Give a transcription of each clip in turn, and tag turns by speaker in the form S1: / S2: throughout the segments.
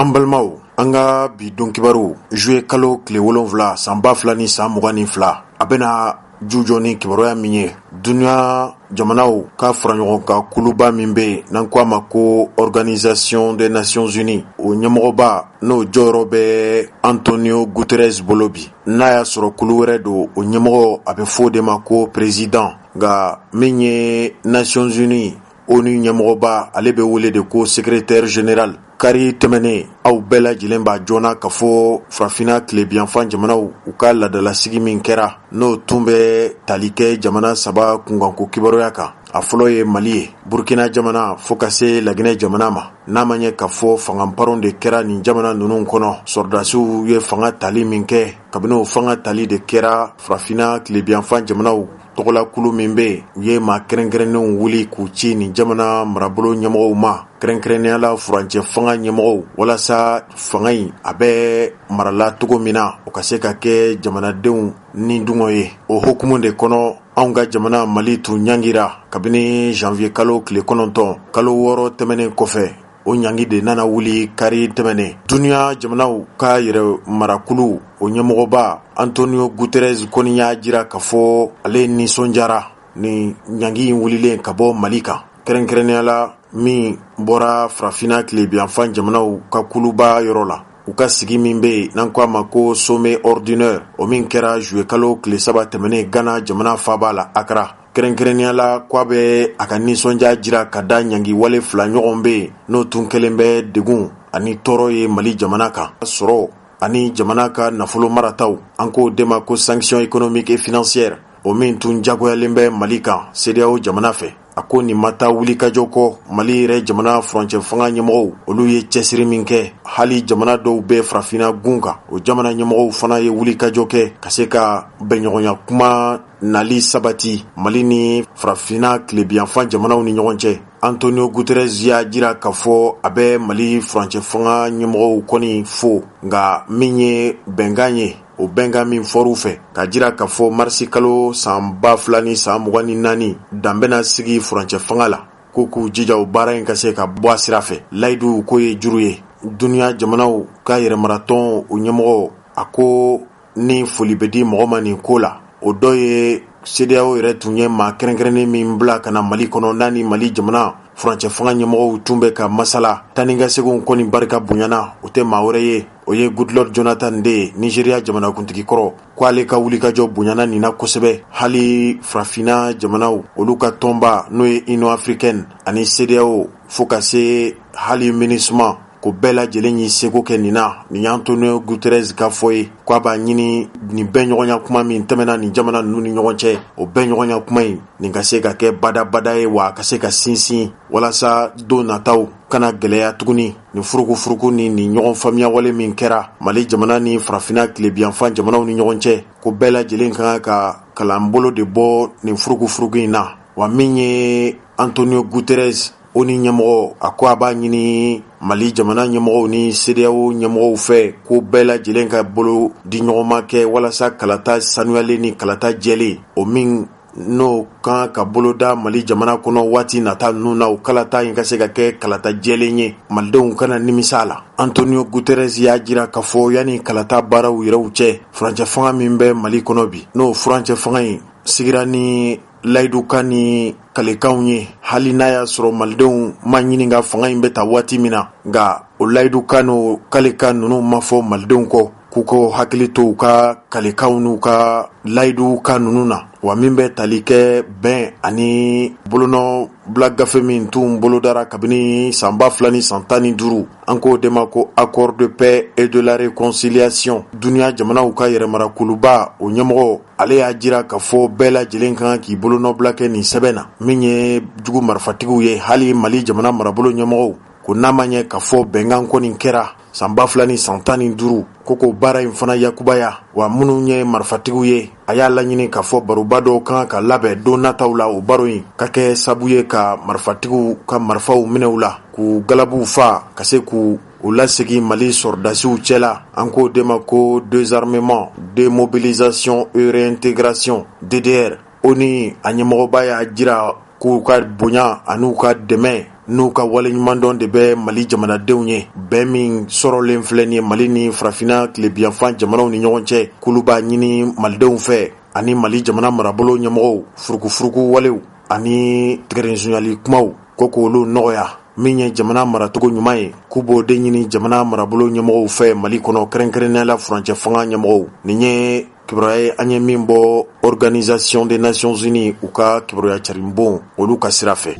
S1: An balimaw, an ka bi don kibaru juye kalo tile 7 san 2022 a bɛna jujɔ ni kibaruya min ye duniya jamanaw ka fara ɲɔgɔn ka kuluba min bɛ n'an ko a ma ko Organisation des Nations Unies o ɲɛmɔgɔba n'o jɔyɔrɔ bɛ Antonio Guterres bolo bi n'a y'a sɔrɔ kulu wɛrɛ don o ɲɛmɔgɔ a bɛ fɔ o de ma ko président nka min ye Nations Unies ONU ɲɛmɔgɔba ale bɛ wele de ko secrétaire général kari tɛmɛnen aw bɛɛ lajɛlen b'a jɔna ka fɔ farafina tilebiyanfan jamanaw u ka ladalasigi min kɛra n'o tun bɛ tali kɛ jamana 3 kunkanko kibaruya kan. A fɔlɔ ye Mali ye, Burkina jamana fo ka se Laginɛ jamana ma. N'a ma ɲɛ ka fɔ fangaparon de kɛra nin jamana ninnu kɔnɔ, sɔrdasiw ye fanga tali min kɛ, kabini o fanga tali de kɛra farafina tilebiyanfan jamanaw tɔgɔla kulu min bɛ u ye maa kɛrɛnkɛrɛnnenw wuli k'u ci nin jamana marabolo ɲɛmɔgɔw ma, kɛrɛnkɛrɛnneyala furancɛ fanga ɲɛmɔgɔw, walasa fanga in a bɛ marala cogo min na o ka se ka kɛ jamanadenw ni dungɔ ye. O hukumu de kɔnɔ anw ka jamana Mali tun ɲangira kabini janvier kalo tile 9 kalo 6 tɛmɛnen kɔfɛ o ɲangi de nana wuli kari tɛmɛnen. Duniya jamanaw ka yɛrɛ marakulu o ɲɛmɔgɔba Antonio Guterres kɔni y'a jira ka fɔ ale nisɔndiyara ni ɲangi in wulilen ka bɔ Mali kan, kɛrɛnkɛrɛnneyala min bɔra farafina tilebiyanfan jamanaw ka kuluba yɔrɔ la. U ka sigi min bɛ n'an ko a ma ko sommet ordinaire o min kɛra juillet kalo tile 3 tɛmɛnen Ghana jamana faaba la Accra. Kɛrɛnkɛrɛnneyala k'a bɛ a ka nisɔndiya jira ka da ɲangi wale 2 ɲɔgɔn bɛ n'o tun kelen bɛ degun ani tɔɔrɔ ye Mali jamana kan. Sɔrɔ ani jamana ka nafolo marataw an k'o de ma ko sanction économique et financière o min tun jagoyalen bɛ Mali kan CEDEAO jamana fɛ. A ko nin ma taa wuli kajɔ kɔ, Mali yɛrɛ jamana furancɛ fanga ɲɛmɔgɔw olu ye cɛsiri min kɛ, hali jamana dɔw bɛ farafina gun kan, o jamana ɲɛmɔgɔw fana ye wuli kajɔ kɛ ka se ka bɛnɲɔgɔnya kuma nali sabati Mali ni farafina tilebiyanfan jamanaw ni ɲɔgɔn cɛ. Antonio Guterres y'a jira ka fɔ a bɛ Mali furancɛ fanga ɲɛmɔgɔw kɔni fo, nka min ye bɛnkan ye o bɛnkan min fɔr'u fɛ ka jira ka fɔ marisi kalo san 2024 dan bɛna sigi furancɛ fanga la ko k'u jija o baara in ka se ka bɔ a sira fɛ. Layidu ko ye juru ye. Duniya jamanaw ka yɛrɛmaratɔn o ɲɛmɔgɔ a ko ni foli bɛ di mɔgɔ ma nin ko la, o dɔ ye CEDEAO yɛrɛ tun ye maa kɛrɛnkɛrɛnnen min bila ka na Mali kɔnɔ n'a ni Mali jamana furancɛ fanga ɲɛmɔgɔw tun bɛ ka masala. Tani ka seginw kɔni barika bonyana o tɛ maa wɛrɛ ye, o ye Goodluck Jonathan de ye, Nigeria jamanakuntigi kɔrɔ, ko ale ka wulikajɔ bonyana nin na kosɛbɛ. Hali farafina jamanaw olu ka tɔnba n'o ye Union africaine ani CEDEAO fo ka se hali MINUSMA ko bɛɛ lajɛlen y'i seko kɛ nin na. Nin Antonio Guterres ka fɔ ye k'a b'a ɲini nin bɛnɲɔgɔnya kuma min tɛmɛna nin jamana ninnu ni ɲɔgɔn cɛ, o bɛnɲɔgɔnya kuma in nin ka se ka kɛ badabada ye wa a ka se ka sinsin walasa don nataw kana gɛlɛya tuguni. Nin furuku ni nin ɲɔgɔn faamuya wale min kɛra Mali jamana ni farafina tilebiyanfan jamanaw ni ɲɔgɔn cɛ, ko bɛɛ lajɛlen kan ka kalanbolo de bɔ nin furuku in na. Wa min ye Antonio Guterres o ni ɲɛmɔgɔ a ko a b'a ɲini Mali jamana ɲɛmɔgɔw ni CEDEAO ɲɛmɔgɔw fɛ ko bɛɛ lajɛlen ka bolo di ɲɔgɔnma kɛ walasa kalata sanuyalen ni kalata jɛlen o min n'o kan ka bolo da Mali jamana kɔnɔ waati nata ninnu na o kalata in ka se ka kɛ kalata jɛlen ye, malidenw kana nimisa a la. Antonio Guterres y'a jira ka fɔ yanni kalata baaraw yɛrɛw cɛ furancɛ fanga min bɛ Mali kɔnɔ bi, n'o furancɛ fanga in sigira ni layidukan ni kalekanw ye, hali n'a y'a sɔrɔ malidenw ma ɲini ka fanga in bɛ ta waati min na, nka o layidukan n'o kalekan ninnu ma fɔ malidenw kɔ k'u ko hakili to u ka kalekanw n'u ka layidukan ninnu na. Wa min bɛ tali kɛ bɛn ani bolonɔ bila gafe min tun bolodara kabini san 2015 an k'o de ma ko accord de paix et de la réconciliation. Duniya jamanaw ka yɛrɛmarakuluba o ɲɛmɔgɔ ale y'a jira ka fɔ bɛɛ lajɛlen kan k'i bolonɔ bila kɛ nin sɛbɛn na min ye jugu marifatigiw ye, hali Mali jamana marabolo ɲɛmɔgɔw ko n'a ma ɲɛ ka fɔ bɛnkan kɔni kɛra san 2015 ko baara in fana yakubaya. Wa minnu ye marifatigiw ye a y'a laɲini ka fɔ baroba dɔw kan ka labɛn don nataw la o baro in ka kɛ sabu ye ka marifatigiw ka marifaw minɛw la k'u galabuw fa ka se k'u lasegin Mali sɔrdasiw cɛla. An k'o de ma ko désarmement, démobilisation et réintégration DDR. O ni a ɲɛmɔgɔba y'a jira k'u ka bonya an'u ka dɛmɛ n'u ka waleɲumandɔn de bɛ Mali jamanadenw ye. Bɛn min sɔrɔlen filɛ nin ye Mali ni farafina tilebiyanfan jamanaw ni ɲɔgɔn cɛ. K'olu b'a ɲini malidenw fɛ ani Mali jamana marabolo ɲɛmɔgɔw furukufuruku walew ani tigɛrɛnsuɲali kumaw ko k'olu nɔgɔya. Min ye jamana maracogo ɲuman ye k'u b'o de ɲini jamana marabolo ɲɛmɔgɔw fɛ Mali kɔnɔ, kɛrɛnkɛrɛnnenya la furancɛ fanga ɲɛmɔgɔw. Nin ye kibaruya ye an ye min bɔ Organisation des Nations Unies u ka kibaruya carinbon olu ka sira fɛ.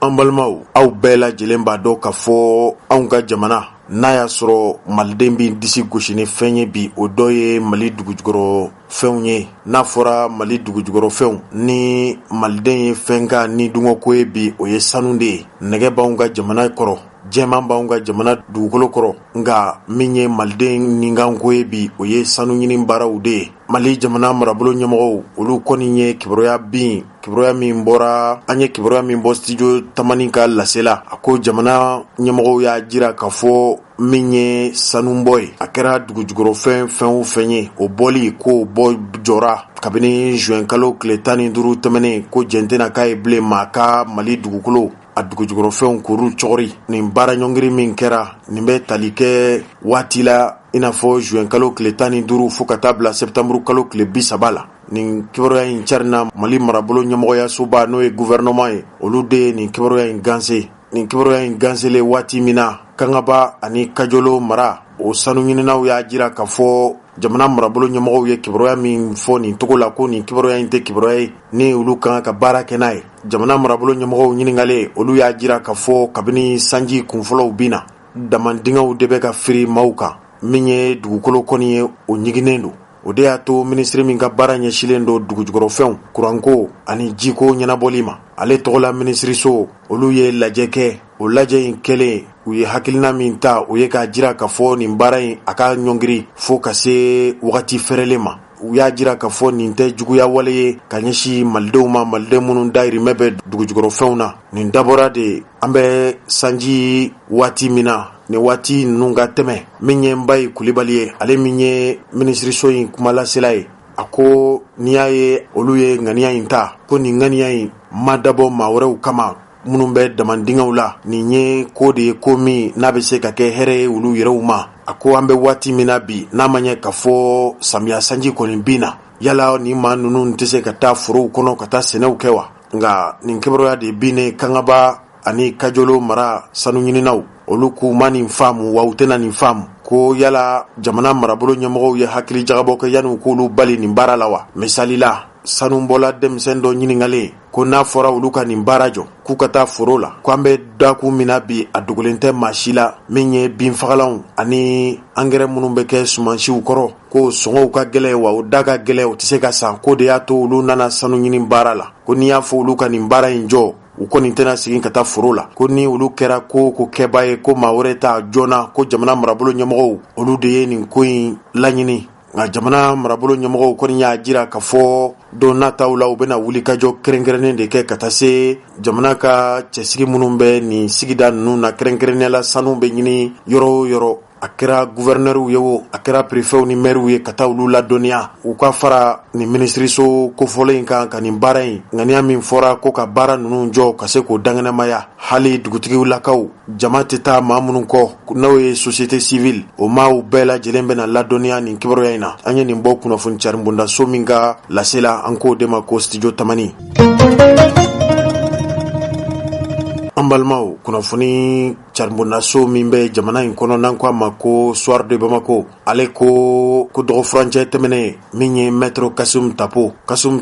S1: An balimaw, aw bɛɛ lajɛlen b'a dɔn k'a fɔ anw ka jamana n'a y'a sɔrɔ maliden bɛ disi gosi ni fɛn ye bi, o dɔ ye Mali dugujukɔrɔ fɛnw ye. N'a fɔra Mali dugujukɔrɔ fɛnw, ni maliden ye fɛn ka ni dungɔko ye bi, o ye sanu de ye. Nɛgɛ b'anw ka jamana kɔrɔ, jɛman b'anw ka jamana dugukolo kɔrɔ, nka min ye maliden ninkanko ye bi, o ye sanu ɲini baaraw de ye. Mali jamana marabolo ɲɛmɔgɔw olu kɔni ye kibaruya min bɔra, an ye kibaruya min bɔ studio tamani ka lasela. A ko jamana ɲɛmɔgɔw y'a jira k'a fɔ min ye sanubɔ ye, a kɛra dugujukɔrɔ fɛn o fɛn ye, o bɔli k'o bɔ jɔra kabini juin kalo tile 15 tɛmɛnen, ko jɛn tɛna k'a ye bilen maa ka Mali dugukolo a dugujukɔrɔ fɛnw k'olu cɔgɔri. Nin baara ɲɔngiri min kɛra, nin bɛ tali kɛ waati la i n'a fɔ juin kalo tile 15 fo ka taa bila septembre kalo tile 30 la. Nin kibaruya in carina Mali marabolo ɲɛmɔgɔyasoba n'o ye gouvernement ye, olu de ye nin kibaruya in ganse. Nin kibaruya in gansele waati min na Kangaba ani Kajolo mara, o sanu ɲininaw y'a jira k'a fɔ jamana marabolo ɲɛmɔgɔw ye kibaruya min fɔ nin togo la, ko nin kibaruya in tɛ kibaruya ye ni olu kan ka baara kɛ n'a ye. Jamana marabolo ɲɛmɔgɔw ɲiningale, olu y'a jira k'a fɔ kabini sanji kunfɔlɔw bina, damandingaw de bɛ ka firi maaw kan. Min ye dugukolo kɔni ye, o ɲiginen don. O de y'a to ministre min ka baara ɲɛsilen don dugujukɔrɔ fɛnw, kuranko ani jiko ɲɛnabɔli ma, ale tɔgɔ la ministriso, olu ye lajɛ kɛ. O lajɛ in kɛlen, u ye hakilina min ta, o ye k'a jira k'a fɔ nin baara in a ka ɲɔngiri fo ka se wagati fɛrɛlen ma. U y'a jira k'a fɔ nin tɛ juguya wale ye ka ɲɛsi malidenw ma, maliden minnu dahirimɛ bɛ dugujukɔrɔ fɛnw na. Nin dabɔra de an bɛ sanji waati min na, nin waati ninnu ka tɛmɛ. Min ye Mbaye Kulibali ye, ale min ye ministriso in kumalasela ye, a ko n'i y'a ye olu ye ŋaniya in ta, ko nin ŋaniya in ma dabɔ maa wɛrɛw kama minnu bɛ damandingaw la. Nin ye ko de ye ko min n'a bɛ se ka kɛ hɛrɛ ye olu yɛrɛw ma. A ko an bɛ waati min na bi, n'a ma ɲɛ k'a fɔ samiya sanji kɔni bin na, yala nin maa ninnu tɛ se ka taa forow kɔnɔ ka taa sɛnɛw kɛ wa? Nka nin kibaruya de binnen Kangaba ani Kajolo mara sanu ɲininaw, olu k'u ma nin faamu wa u tɛna nin faamu, ko yala jamana marabolo ɲɛmɔgɔw ye hakili jagabɔ kɛ yanni u k'olu bali nin baara la wa? Misali la, sanubɔla denmisɛn dɔ ɲiningalen ko n'a fɔra olu ka nin baara jɔ k'u ka taa foro la, ko an bɛ dakun min na bi a dogolen tɛ maa si la, min ye binfagalanw ani angɛrɛ minnu bɛ kɛ sumansiw kɔrɔ, ko sɔngɔw ka gɛlɛ wa o da ka gɛlɛ, o tɛ se ka san, ko de y'a to olu nana sanu ɲini baara la. Ko n'i y'a fɔ olu ka nin baara in jɔ, u kɔni tɛna segin ka taa foro la. Ko ni olu kɛra ko kɛba ye, ko maa wɛrɛ t'a joona, ko jamana marabolo ɲɛmɔgɔw olu de ye nin ko in laɲini. Nka jamana marabolo ɲɛmɔgɔw kɔni y'a jira k'a fɔ don nataw la u bɛna wulikajɔ kɛrɛnkɛrɛnnen de kɛ ka taa se jamana ka cɛsigi minnu bɛ nin sigida ninnu na, kɛrɛnkɛrɛnnenya la sanu bɛ ɲini yɔrɔ o yɔrɔ. A kɛra gouvernɛrw ye o, a kɛra préfɛtw ni maires ye, ka taa olu ladɔnniya, u ka fara nin ministriso kofɔlen in kan ka nin baara in ŋaniya min fɔra ko ka baara ninnu jɔ ka se k'o daŋɛnɛmaya. Hali dugutigiw lakaw, jama tɛ taa maa minnu kɔ n'o ye société civile, o maaw bɛɛ lajɛlen bɛna ladɔnniya nin kibaruya in na. An ye nin bɔ kunnafoni cari bondaso min ka lasela, an k'o de ma ko studio tamani. An balimaw, kunnafoni caribondaso min bɛ jamana in kɔnɔ n'an ko a ma ko Soir de Bamako, ale ko dɔgɔ furancɛ tɛmɛnen min ye Maître Kasum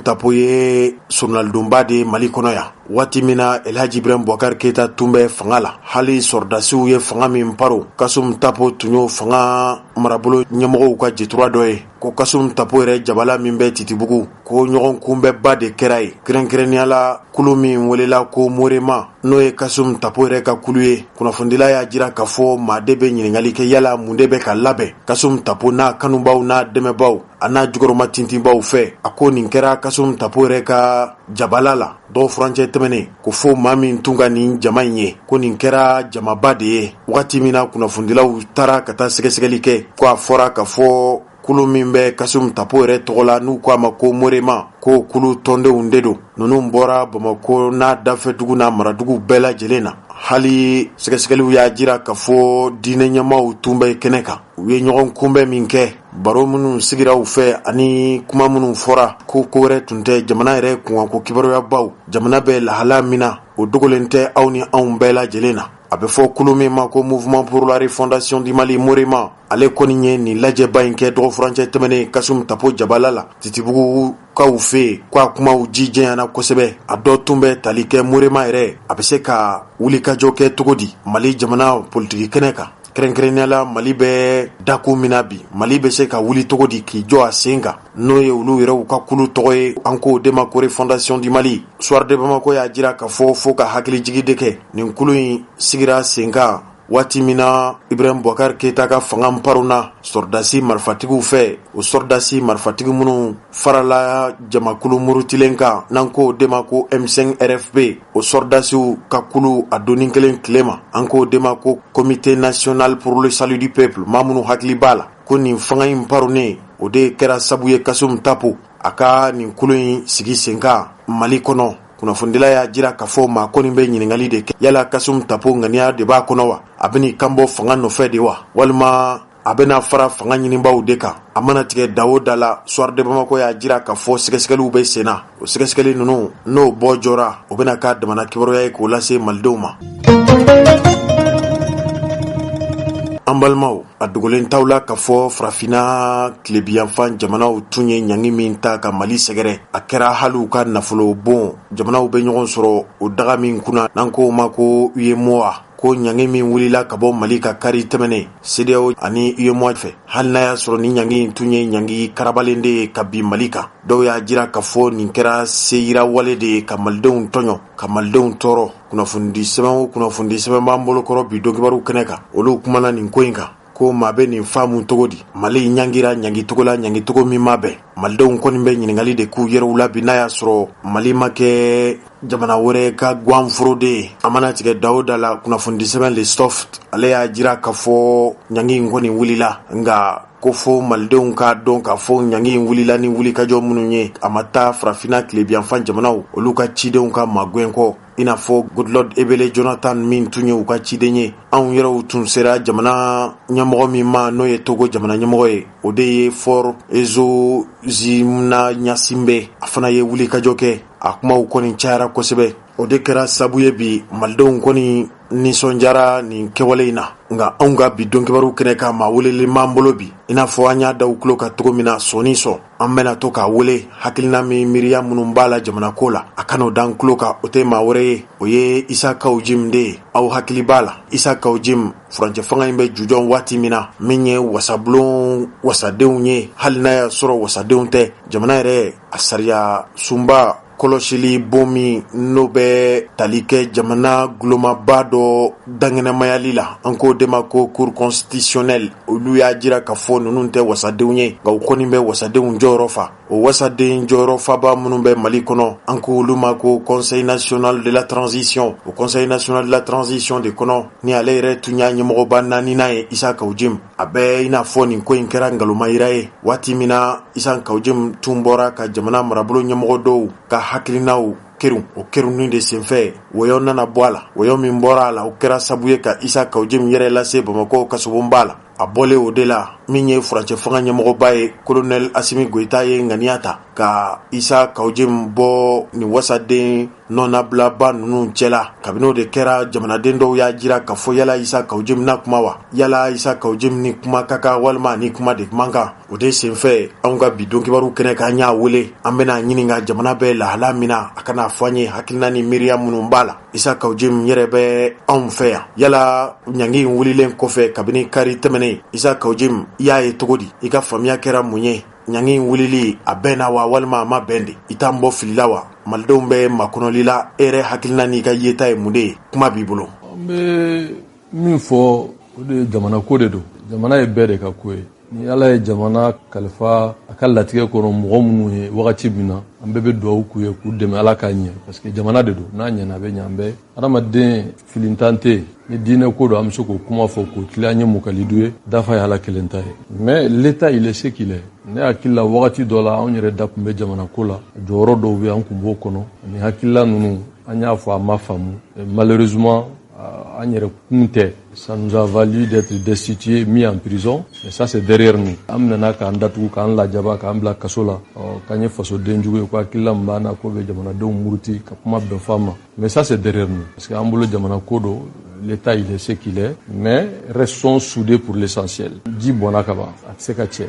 S1: Tapo ye journaldonba de Mali kɔnɔ yan. Waati min na Elhaji Ibrahim Boubacar Keita tun bɛ fanga la, hali sɔrdasiw ye fanga min paro, Kasum Tapo tun y'o fanga marabolo ɲɛmɔgɔw ka jetura dɔ ye. Ko Kasum Tapo yɛrɛ jabala min bɛ Titibugu, ko ɲɔgɔn kunbɛba de kɛra ye. Kɛrɛnkɛrɛnnenya la kulu min welela ko Morema, n'o ye Kasum Tapo yɛrɛ ka kulu ye. Kunnafonidila y'a jira k'a fɔ maa de bɛ ɲininkali kɛ yala mun de bɛ ka labɛn Kasum Tapo n'a kanubaw n'a dɛmɛbaw a n'a jukɔrɔma tintinbaw fɛ. A ko nin kɛra Kasum Tapo yɛrɛ ka jabala la. Dɔw furancɛ tɛmɛnen ko fo maa min tun ka nin jama in ye, ko nin kɛra jamaba de ye. Wagati min na kunnafonidilaw taara ka taa sɛgɛsɛgɛli kɛ, ko a fɔra k'a fɔ kulu min bɛ Kasum Tapo yɛrɛ tɔgɔ la n'u k'a ma ko Morema ko kulu tɔndenw de don. Ninnu bɔra Bamako n'a dafɛdugu n'a maradugu bɛɛ lajɛlen na. Hali sɛgɛsɛgɛliw y'a jira k'a fɔ diinɛ ɲɛmaaw tun bɛ kɛnɛ kan. U ye ɲɔgɔn kunbɛn min kɛ, baro minnu sigira u fɛ ani kuma minnu fɔra ko wɛrɛ tun tɛ jamana yɛrɛ kunkanko kibaruyabaw. Jamana bɛ lahala min na o dogolen tɛ aw ni anw bɛɛ lajɛlen na. A bɛ fɔ kulu min ma ko Mouvement pour la refondation du Mali Morema, ale kɔni ye nin lajɛba in kɛ dɔgɔfurancɛ tɛmɛnen Kasum Tapo Jabala la. Titibugu kaw fɛ k'a kumaw jijɛnyana kosɛbɛ. A dɔ tun bɛ tali kɛ Morema yɛrɛ a bɛ se ka wulikajɔ kɛ cogo di Mali jamana politiki kɛnɛ kan. Kɛrɛnkɛrɛnnenya Mali bɛ dako min na bi, Mali bɛ se ka wuli cogo di k'i jɔ a sen kan n'o ye olu yɛrɛw ka kulu tɔgɔ ye an k'o de ma ko refondation du Mali. Soir de Bamako y'a jira k'a fɔ ka hakili jigi de kɛ nin kulu in sigira sen kan waati min na Ibrahim Boubacar Keita ka fanga paruna sɔrdasi marifatigiw fɛ. O sɔrdasi marifatigi minnu farala jamakulu murutilen kan n'an k'o de ma ko M5 RFP, o sɔrdasiw ka kulu a donni kelen tile ma an k'o de ma ko Comité national pour le salut du peuple. Maa minnu hakili b'a la ko nin fanga in parunen o de kɛra sabu ye Kasum Tapo a ka nin kulu in sigi sen kan Mali kɔnɔ. Kunnafonidila y'a jira k'a fɔ maa kɔni bɛ ɲininkali de kɛ yala Kasum Tapo ŋaniya de b'a kɔnɔ wa, a bɛn'i kanbɔ fanga nɔfɛ de wa, walima a bɛna fara fanga ɲinibaw de kan. A mana tigɛ da o da la, Soir de Bamako y'a jira k'a fɔ sɛgɛsɛgɛliw bɛ sen na. O sɛgɛsɛgɛli ninnu n'o bɔ jɔra o bɛna k'a damana kibaruya ye k'o lase malidenw ma. An balimaw, a dogolen t'aw la k'a fɔ farafinna tilebiyanfan jamanaw tun ye ɲangi min ta ka Mali sɛgɛrɛ. A kɛra hali u ka nafolo bon jamanaw bɛ ɲɔgɔn sɔrɔ o daga min kunna n'an k'o ma ko UEMOA, ko ɲangi min wulila ka bɔ Mali ka kari tɛmɛnen CEDEAO ani UEMOA fɛ. Hali n'a y'a sɔrɔ ni ɲangi in tun ye ɲangi karabalen de ye ka bin Mali kan. Dɔw y'a jira k'a fɔ nin kɛra seyira wale de ye ka malidenw tɔɲɔ, ka malidenw tɔɔrɔ. Kunnafoni sɛbɛn b'an bolokɔrɔ bi dɔnkibaru kɛnɛ kan. Olu kumana nin ko in kan ko maa bɛ nin faamu cogo di. Mali ɲangira ɲangitogo la ɲangitogo min ma bɛn. Malidenw kɔni bɛ ɲininkali de k'u yɛrɛw la bi n'a y'a sɔrɔ Mali ma kɛ jamana wɛrɛ ka guanforo de ye. A mana tigɛ da o da la kunnafoni sɛbɛn Le Soft ale y'a jira k'a fɔ ɲangi in kɔni wulila, nka ko fo malidenw k'a dɔn k'a fɔ ɲangi in wulila ni wulikajɔ minnu ye a ma taa farafinna tilebiyanfan jamanaw olu ka cidenw ka magɛn kɔ. I n'a fɔ Goodluck Ebele Jonathan min tun ye u ka ciden ye. Anw yɛrɛw tun sera jamana ɲɛmɔgɔ min ma n'o ye Togo jamana ɲɛmɔgɔ ye, o de ye Faure Ezozimana Ɲasimbe. A fana ye wulikajɔ kɛ, a kumaw kɔni cayara kosɛbɛ. O de kɛra sabu ye bi malidenw kɔni nisɔndiyara nin kɛwale in na. Nka anw ka bi dɔnkibaru kɛnɛ kan maa welelen b'an bolo bi, i n'a fɔ an y'a da u tulo kan cogo min na sɔni sɔn. An bɛna to k'a wele hakilina min miiriya minnu b'a la jamana ko la, a kan'o d'an tulo kan, o tɛ maa wɛrɛ ye, o ye Isa Kawujim de ye. Aw hakili b'a la Isa Kawujim furancɛ fanga in bɛ jujɔn waati min na, min ye wasabulon wasadenw ye. Hali n'a y'a sɔrɔ wasadenw tɛ, jamana yɛrɛ a sariya sunba kɔlɔsili bon min n'o bɛ tali kɛ jamana gulomaba dɔ dangɛnɛmayali la, an k'o de ma ko cour constitutionnelle. Olu y'a jira k'a fɔ ninnu tɛ wasadenw ye, nka u kɔni bɛ wasadenw jɔyɔrɔ fa. O wasaden jɔyɔrɔ faba minnu bɛ Mali kɔnɔ, an k'olu ma ko Conseil national de la transition. O Conseil national de la transition de kɔnɔ ni ale yɛrɛ tun y'a ɲɛmɔgɔba naaninan ye Isa Kawujim. A bɛ i n'a fɔ nin ko in kɛra ngalonmayira ye waati min na Isa Kawujim tun bɔra ka jamana marabolo ɲɛmɔgɔ dɔw ka hakilinaw kerun. O kerunnin de senfɛ wɔyɔ nana bɔ a la. Wɔyɔ min bɔra a la o kɛra sabu ye ka Isa Kawujim yɛrɛ lase Bamako kasobonba la. A bɔlen o de la min ye furancɛ fanga ɲɛmɔgɔba ye Colonel Assimi Goïta ye ŋaniya ta ka Isa Kawujim bɔ nin wasaden nɔnabilaba ninnu cɛla. Kabini o de kɛra jamanaden dɔw y'a jira k'a fɔ yala Isa Kawujim na kuma wa, yala Isa Kawujim ni kuma ka kan walima ni kuma de man kan. O de senfɛ anw ka bi dɔnkibaru kɛnɛ kan y'a wele, an bɛna ɲininka jamana bɛ lahala min na, a kana fɔ an ye hakilina ni miiriya minnu b'a la. Isa Kawujim yɛrɛ bɛ anw fɛ yan, yala ɲangi in wulilen kɔfɛ kabini kari tɛmɛnen Isa Kawujim i y'a ye cogo di, i ka faamuya kɛra mun ye, ɲangi in wulili a bɛnna wa walima a ma bɛn de, i t'an bɔ filila wa, malidenw bɛ makɔnɔli la, e yɛrɛ hakilina n'i ka yeta ye mun de ye, kuma b'i bolo.
S2: An bɛ min fɔ o de ye jamana ko de don, jamana ye bɛɛ de ka ko ye, ni ala ye jamana kalifa a ka latigɛ kɔnɔ mɔgɔ minnu ye wagati min na an bɛɛ bɛ duwawu k'u ye k'u dɛmɛ ala k'a ɲɛ parce que jamana de don n'a ɲɛna a bɛ ɲɛ an bɛɛ adamaden filintan tɛ ni diinɛ ko don an bɛ se k'o kuma fɔ k'o tila an ye mukalidu ye dafa ye ala kelen ta ye mais l'état il est ce qu'il est ne hakili la wagati dɔ la anw yɛrɛ da tun bɛ jamana ko la jɔyɔrɔ dɔw bɛ an tun b'o kɔnɔ ani hakilila ninnu an y'a fɔ a ma faamu malheureusement an yɛrɛ kun tɛ ça nous a valu d'être destitués mis en prison et ça c'est derrière nous an nana k'an datugu k'an lajaba k'an bila kaso la k'an ye fasoden jugu ye ko hakilila min b'an na ko bɛ jamanadenw muruti ka kuma bɛn fɔ an ma mais ça c'est derrière nous parce que an bolo jamana ko don l'état il est ce qu'il est mais restons soudés pour l'essentiel ji bɔnna ka ban a tɛ se ka cɛ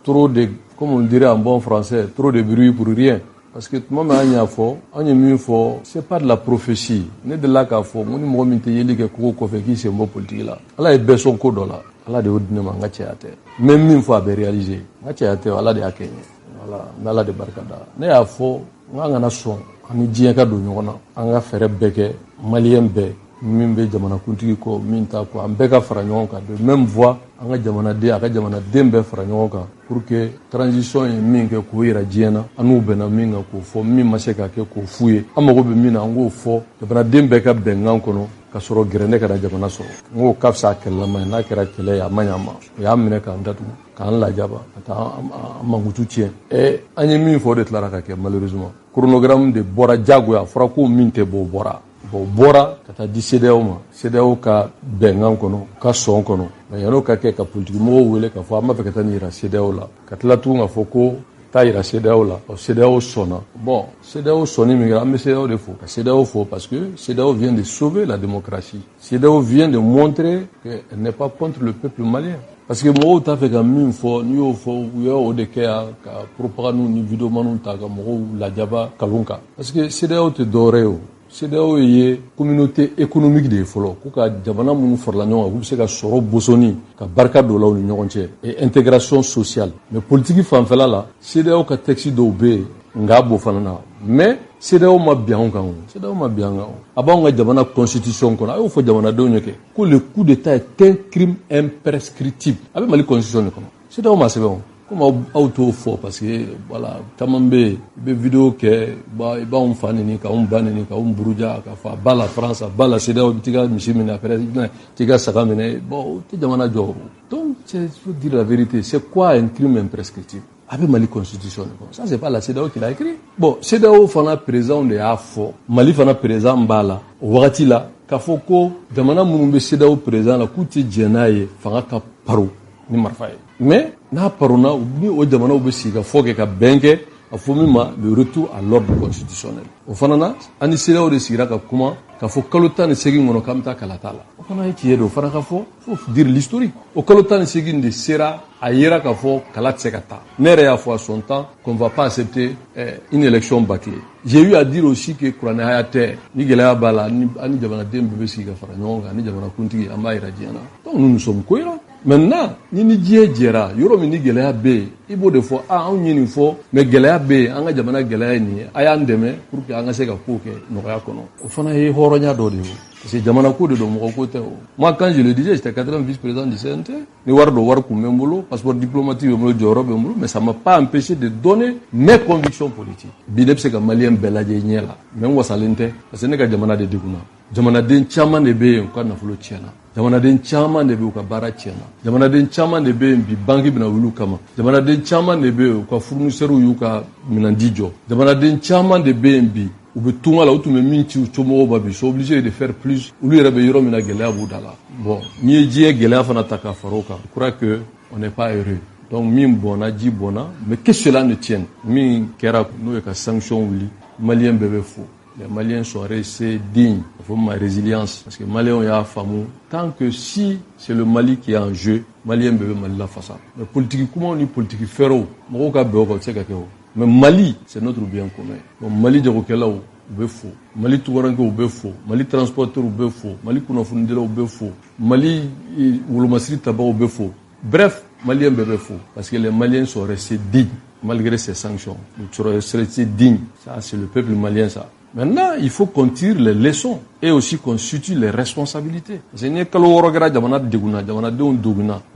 S2: trop de comme on dirait en bon français trop de bruit pour rien. Parce que tuma min an y'a fɔ an ye min fɔ c'est pas de la prophétie ne delila k'a fɔ ko ni mɔgɔ min tɛ yeli kɛ kogo kɔfɛ k'i sen bɔ politique la ala ye bɛɛ sɔn ko dɔ la ala de y'o di ne ma n ka cɛya tɛ n bɛ min fɔ a bɛ réaliser n ka cɛya tɛ ala de y'a kɛ n ye voilà n bɛ ala de barika da ne y'a fɔ n k'an kana sɔn an ni diɲɛ ka don ɲɔgɔn na an ka fɛɛrɛ bɛɛ kɛ maliyɛn bɛɛ min bɛ jamanakuntigi kɔ min t'a kɔ an bɛɛ ka fara ɲɔgɔn kan de même voix an ka jamanaden a ka jamanaden bɛɛ fara ɲɔgɔn kan pour que transition ye min kɛ k'o yira diɲɛ na an n'u bɛnna min kan k'o fɔ min ma se ka kɛ k'o f'u ye an mago bɛ min na an k'o fɔ jamanaden bɛɛ ka bɛnkan kɔnɔ ka sɔrɔ gɛrɛndɛ kana jamana sɔrɔ n k'o ka fisa a kɛlɛlama ye n'a kɛra kɛlɛ ye a ma ɲɛ an ma o y'an minɛ k'an datugu k'an lajaba ka taa an mankutu tiɲɛ an ye min fɔ o de tilara ka kɛ malheureusement chronogramme de bɔra diyagoya a fɔra ko min tɛ bɔ o bɔra bon bɔra ka taa di CEDEAO ma CEDEAO ka bɛnkan kɔnɔ ka sɔn kɔnɔ mais yan'o ka kɛ ka politique mɔgɔw wele k'a fɔ an b'a fɛ ka taa nin yira CEDEAO la ka tila tugun k'a fɔ ko taa yira CEDEAO la CEDEAO sɔnna bon CEDEAO sɔnni min kɛra an bɛ CEDEAO de fo ka CEDEAO fo parce que CEDEAO vient de sauver la démocratie CEDEAO vient de montrer qu'elle n'est pas contre le peuple malien parce que mɔgɔw t'a fɛ ka min fɔ n'i y'o fɔ u y'o de kɛ yan ka propagande ni vidéo maniw ta ka mɔgɔw lajaba kalon kan parce que CEDEAO tɛ dɔwɛrɛ ye o CEDEAO ye communauté économique de ye fɔlɔ ko ka jamana minnu farala ɲɔgɔn kan k'u bɛ se ka sɔrɔ bosonni ka barika don u ni ɲɔgɔn cɛ et intégration sociale mais politique fanfɛla la CEDEAO ka texte dɔw bɛ yen nka b'o fana na mais CEDEAO ma bin anw kan o CEDEAO ma bin an kan o a b'anw ka jamana constitution kɔnɔ a y'o fɔ jamanadenw ye kɛ ko le coup d'état est un crime imprescriptible a bɛ Mali constitution de kɔnɔ CEDEAO ma sɛbɛn o comme aw t'o fɔ parce que voilà caman bɛ yen i bɛ vidéo kɛ i b'anw fa neni k'anw ba neni k'anw buruja k'a fɔ a ba la France a ba la CEDEAO i bɛ t'i ka misi minɛ après i bɛna t'i ka saga minɛ bon o tɛ jamana jɔ o donc il faut dire la vérité c'est quoi un crime imprescriptible a bɛ Mali constitution de kɔnɔ ça c'est pas la CEDEAO qui l'a écrit bon CEDEAO fana président de y'a fɔ Mali fana président b'a la o wagati la k'a fɔ ko jamana minnu bɛ CEDEAO président la k'u tɛ jɛn n'a ye fanga ka paro ni marifa ye mais n'a parona ni o jamanaw bɛ sigi ka fɔ kɛ ka bɛn kɛ a fɔ min ma le retour à l'ordre constitutionnel o fana na an ni CEDEAO de sigira ka kuma k'a fɔ kalo 18 kɔnɔ k'an bɛ taa kalata la o fana ye tiɲɛ de o fana ka fɔ faut dire l'historique o kalo 18 de sera a yera k'a fɔ kala tɛ se ka taa ne yɛrɛ y'a fɔ à son temps qu'on va pas accepter une élection bâclée j'ai eu à dire aussi que kuranɛ haya tɛ ni gɛlɛya b'a la ani jamanaden bɛɛ bɛ sigi ka fara ɲɔgɔn kan ani jamanakuntigi an b'a yira diɲɛ na donc nous sommes cohérents maintenant ni diɲɛ jɛra yɔrɔ min ni gɛlɛya bɛ yen i b'o de fɔ anw ye nin fɔ mais gɛlɛya bɛ yen an ka jamana gɛlɛya ye nin ye a y'an dɛmɛ pour que an ka se ka ko kɛ nɔgɔya kɔnɔ o fana ye hɔrɔnya dɔ de ye parce que jamana ko de don mɔgɔ ko tɛ o moi quand je le disais j'étais 4e vice-président du CNT ni wari don wari kun bɛ n bolo passeport diplomatique bɛ n bolo jɔyɔrɔ bɛ n bolo mais ça m'a pas empêché de donner mes convictions politiques bi ne bɛ se ka maliyɛn bɛɛ lajɛ ɲɛ la mais n wasalen tɛ parce que ne ka jamana de degunna jamanaden caman de bɛ yen u ka nafolo tiɲɛna jamanaden caman de bɛ u ka baara tiɲɛna jamanaden caman de bɛ yen bi banque bɛna wuli u kama jamanaden caman de bɛ yen u ka fournisseurs y'u ka minandi jɔ jamanaden caman de bɛ yen bi u bɛ tunga la u tun bɛ min ci u somɔgɔw ma bi sont obligés de faire plus olu yɛrɛ bɛ yɔrɔ min na gɛlɛya b'u da la bon n'i ye diɲɛ gɛlɛya fana ta ka fara o kan je crois que on n'est pas heureux donc min bɔnna ji bɔnna mais que cela ne tienne min kɛra n'o ye ka sanction wuli maliyɛn bɛɛ bɛ fo les Maliens sont restés dignes. Il faut ma résilience. Parce que les Maliens ont eu famille. Tant que si c'est le Mali qui est en jeu, les Maliens peuvent Mali la face. Mais politique, comment on dit politique féro? Mais Mali, c'est notre bien commun. Donc Mali de Rokela ou Befo. Mali Touarango ou Befo. Mali transporteur ou Befo. Mali Kounafundela ou Befo. Mali Oulomasri Taba ou Befo. Bref, Maliens peuvent faux. Parce que les Maliens sont restés dignes. Malgré ces sanctions, ils sont restés dignes. Ça, c'est le peuple malien, ça. Maintenant, il faut qu'on tire les leçons et aussi qu'on situe les responsabilités. Mais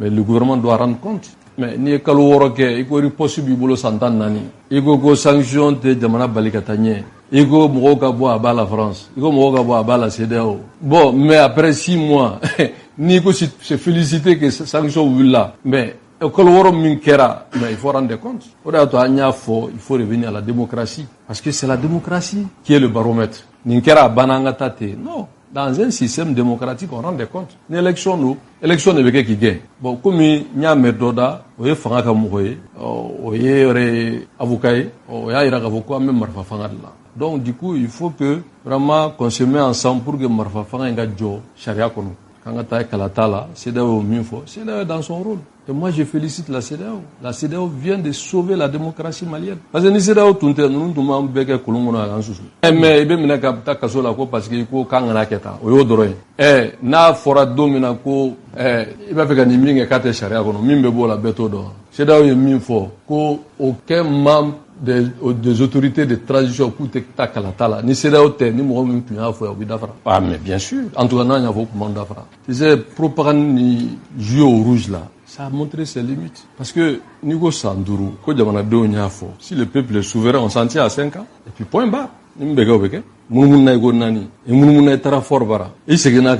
S2: le gouvernement doit rendre compte. Mais ni kalo woro ke iko riposte bi bolo santan nani iko ko sanction te jamana balikatanye iko mo ka bo aba la France iko mo ka bo aba la CEDEAO. Bon, mais après 6 mois ni ko se féliciter que sanction là, mais kalo woro min kera, mais il faut rendre compte. Il faut revenir à la démocratie parce que c'est la démocratie qui est le baromètre. Ni kera bananga tate. Non. Dans un système démocratique, on rend des comptes. Une élection, ne veut qui gagne. Bon, comme il y a un méthode, il y a un avocat, il y a un avocat, même Marfa Fangad là. Donc, du coup, il faut que vraiment qu'on se met ensemble pour que Marfa Fangad ait un charia kono. Quand on a Kalatala, c'est dans son rôle. Et moi, je félicite la CEDEAO. La CEDEAO vient de sauver la démocratie malienne. Parce que la CEDEAO, tout le monde, nous avons besoin de nous. Mais il y a des gens parce qu'il y a des gens qui na fora domina ko il va faire gagner des cartes charia kono mimbe bola beto do CEDEAO est min fo ko aucun membre des autorités de transition pour ta kalatala ni CEDEAO te ni mo min tuya fo ya bidafra. Ah mais bien sûr, en tout cas na ya fo commande d'afra. C'est propagande ni jeu au rouge là. Ça a montré ses limites. Parce que, Nigo Sanduru, si le peuple est souverain, on s'en tient à 5 ans. Et puis, point barre. Moumouna ego nani. Et moumouna etara fort bara. Et c'est que n'a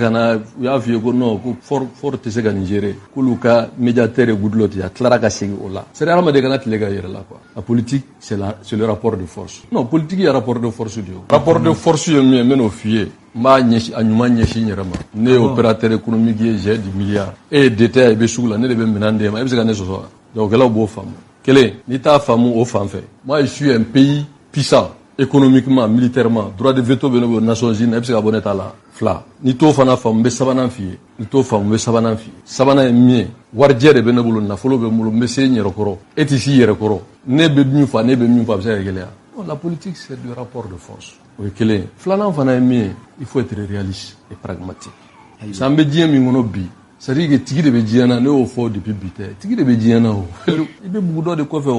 S2: ya fi ego no, fort te sega Nigeria. Kuluka, médiateur et goudloti, ya clara ka segi ola. C'est rarement de ganat lega yere là, quoi. La politique, c'est le rapport de force. Non, politique, il y a rapport de force, rapport de force, il y a men au fier. Ma nyeshi anyuma nyeshi nyerama ne opérateur économique j'ai 10 milliards et d'État et besugla ne be menande ma ebse gané soso donc là bo femme quel ni ta femme au femme fait moi je suis un pays puissant économiquement militairement droit de veto beno Nations Unies ebse aboneta la fla ni to fana femme be sabana fi ni to femme be sabana fi sabana mi warjere beno bulu na folo be mulu messé nyero koro etisi yere koro ne be mi fa be gelea. La politique, c'est du rapport de force. Oui, il faut être réaliste et pragmatique. Ça me dit c'est-à-dire que Tiki de Bédiana ne au fort depuis Bité. Tiki de Bédiana, il y a beaucoup de quoi faire.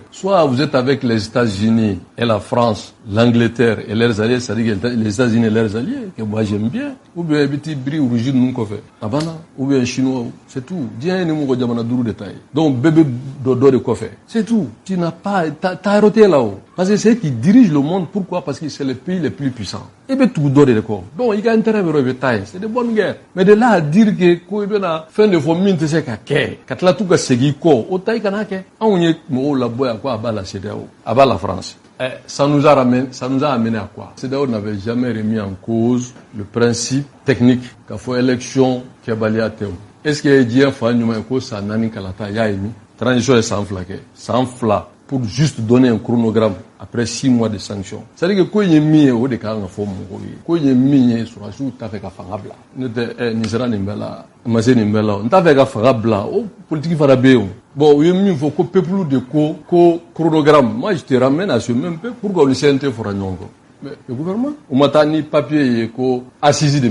S2: Soit vous êtes avec les États-Unis et la France, l'Angleterre et leurs alliés, c'est-à-dire que les États-Unis et leurs alliés, que moi j'aime bien. Ou bien un petit bris ou rugine nous qu'on fait. Abana, ou bien un Chinois, c'est tout. Diane ne m'a pas de détail. Donc bébé dodo de quoi faire. C'est tout. Tu n'as pas, t'as arrêté là-haut. Parce que c'est eux qui dirigent le monde. Pourquoi? Parce que c'est le pays le plus puissant. Et bien tout donner de quoi. Donc il y a intérêt à le taille. C'est de bonnes guerres. Mais de là à dire que quoi il y a fin de famille tu sais qu'à qu'est. Quand là tout cas c'est qui quoi. Au taille qu'à qu'est. On y est moi la boîte à quoi à la CEDEAO, à la France. Ça nous a amené à quoi? CEDEAO n'avait jamais remis en cause le principe technique qu'il faut élection qui a balayé à terme. Est-ce qu'il y a dit un fan numéro quoi ça nani kalata ya emi transition est sans fla pour juste donner un chronogramme après 6 mois de sanctions. C'est-à-dire que quand il y a mis au décalage en forme, quand il y a mis sur la joue, tu as fait qu'à fangabla. Ne sera n'imbela, masé n'imbela. Tu as fait qu'à fangabla. Oh, politique farabéo. Bon, il y a mis faut que peuple de chronogramme. Moi, je te ramène à ce même peuple. Pourquoi le CNT fera nyongo? Mais le gouvernement, on m'a tani papier ko assisi de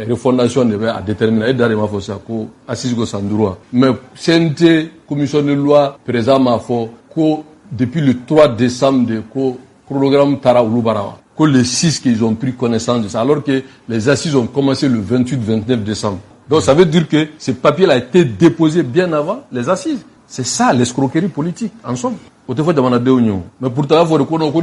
S2: refondation de à déterminer et d'aller ma fossa ko assisi ko sandroit. Mais CNT commission de loi présent ma fo ko depuis le 3 décembre de ko chronogramme Tara Ulubarawa. Que les 6 qu'ils ont pris connaissance de ça alors que les assises ont commencé le 28-29 décembre. Donc ça veut dire que ce papier a été déposé bien avant les assises. C'est ça l'escroquerie politique en somme. Mais pourtant, il faut reconnaître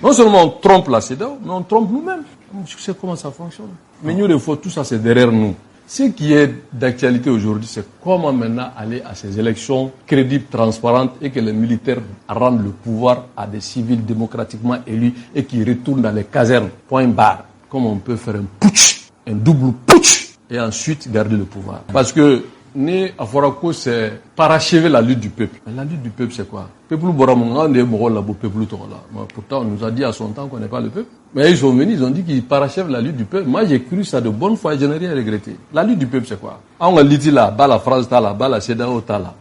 S2: non seulement on trompe la CEDEAO, mais on trompe nous-mêmes. Je sais comment ça fonctionne. Mais nous, tout ça, c'est derrière nous. Ce qui est d'actualité aujourd'hui, c'est comment maintenant aller à ces élections crédibles, transparentes et que les militaires rendent le pouvoir à des civils démocratiquement élus et qui retournent dans les casernes. Point barre. Comment on peut faire un putsch, un double putsch et ensuite garder le pouvoir. Parce que ni Aforako, c'est parachever la lutte du peuple. Mais la lutte du peuple, c'est quoi? Peuple Boramonga, on est mort là, peuple Tola. Pourtant, on nous a dit à son temps qu'on n'est pas le peuple. Mais ils sont venus, ils ont dit qu'ils parachèvent la lutte du peuple. Moi, j'ai cru ça de bonne foi et je n'ai rien regretté. La lutte du peuple, c'est quoi? On a dit là, bas la France, là, bas la CEDEAO, là.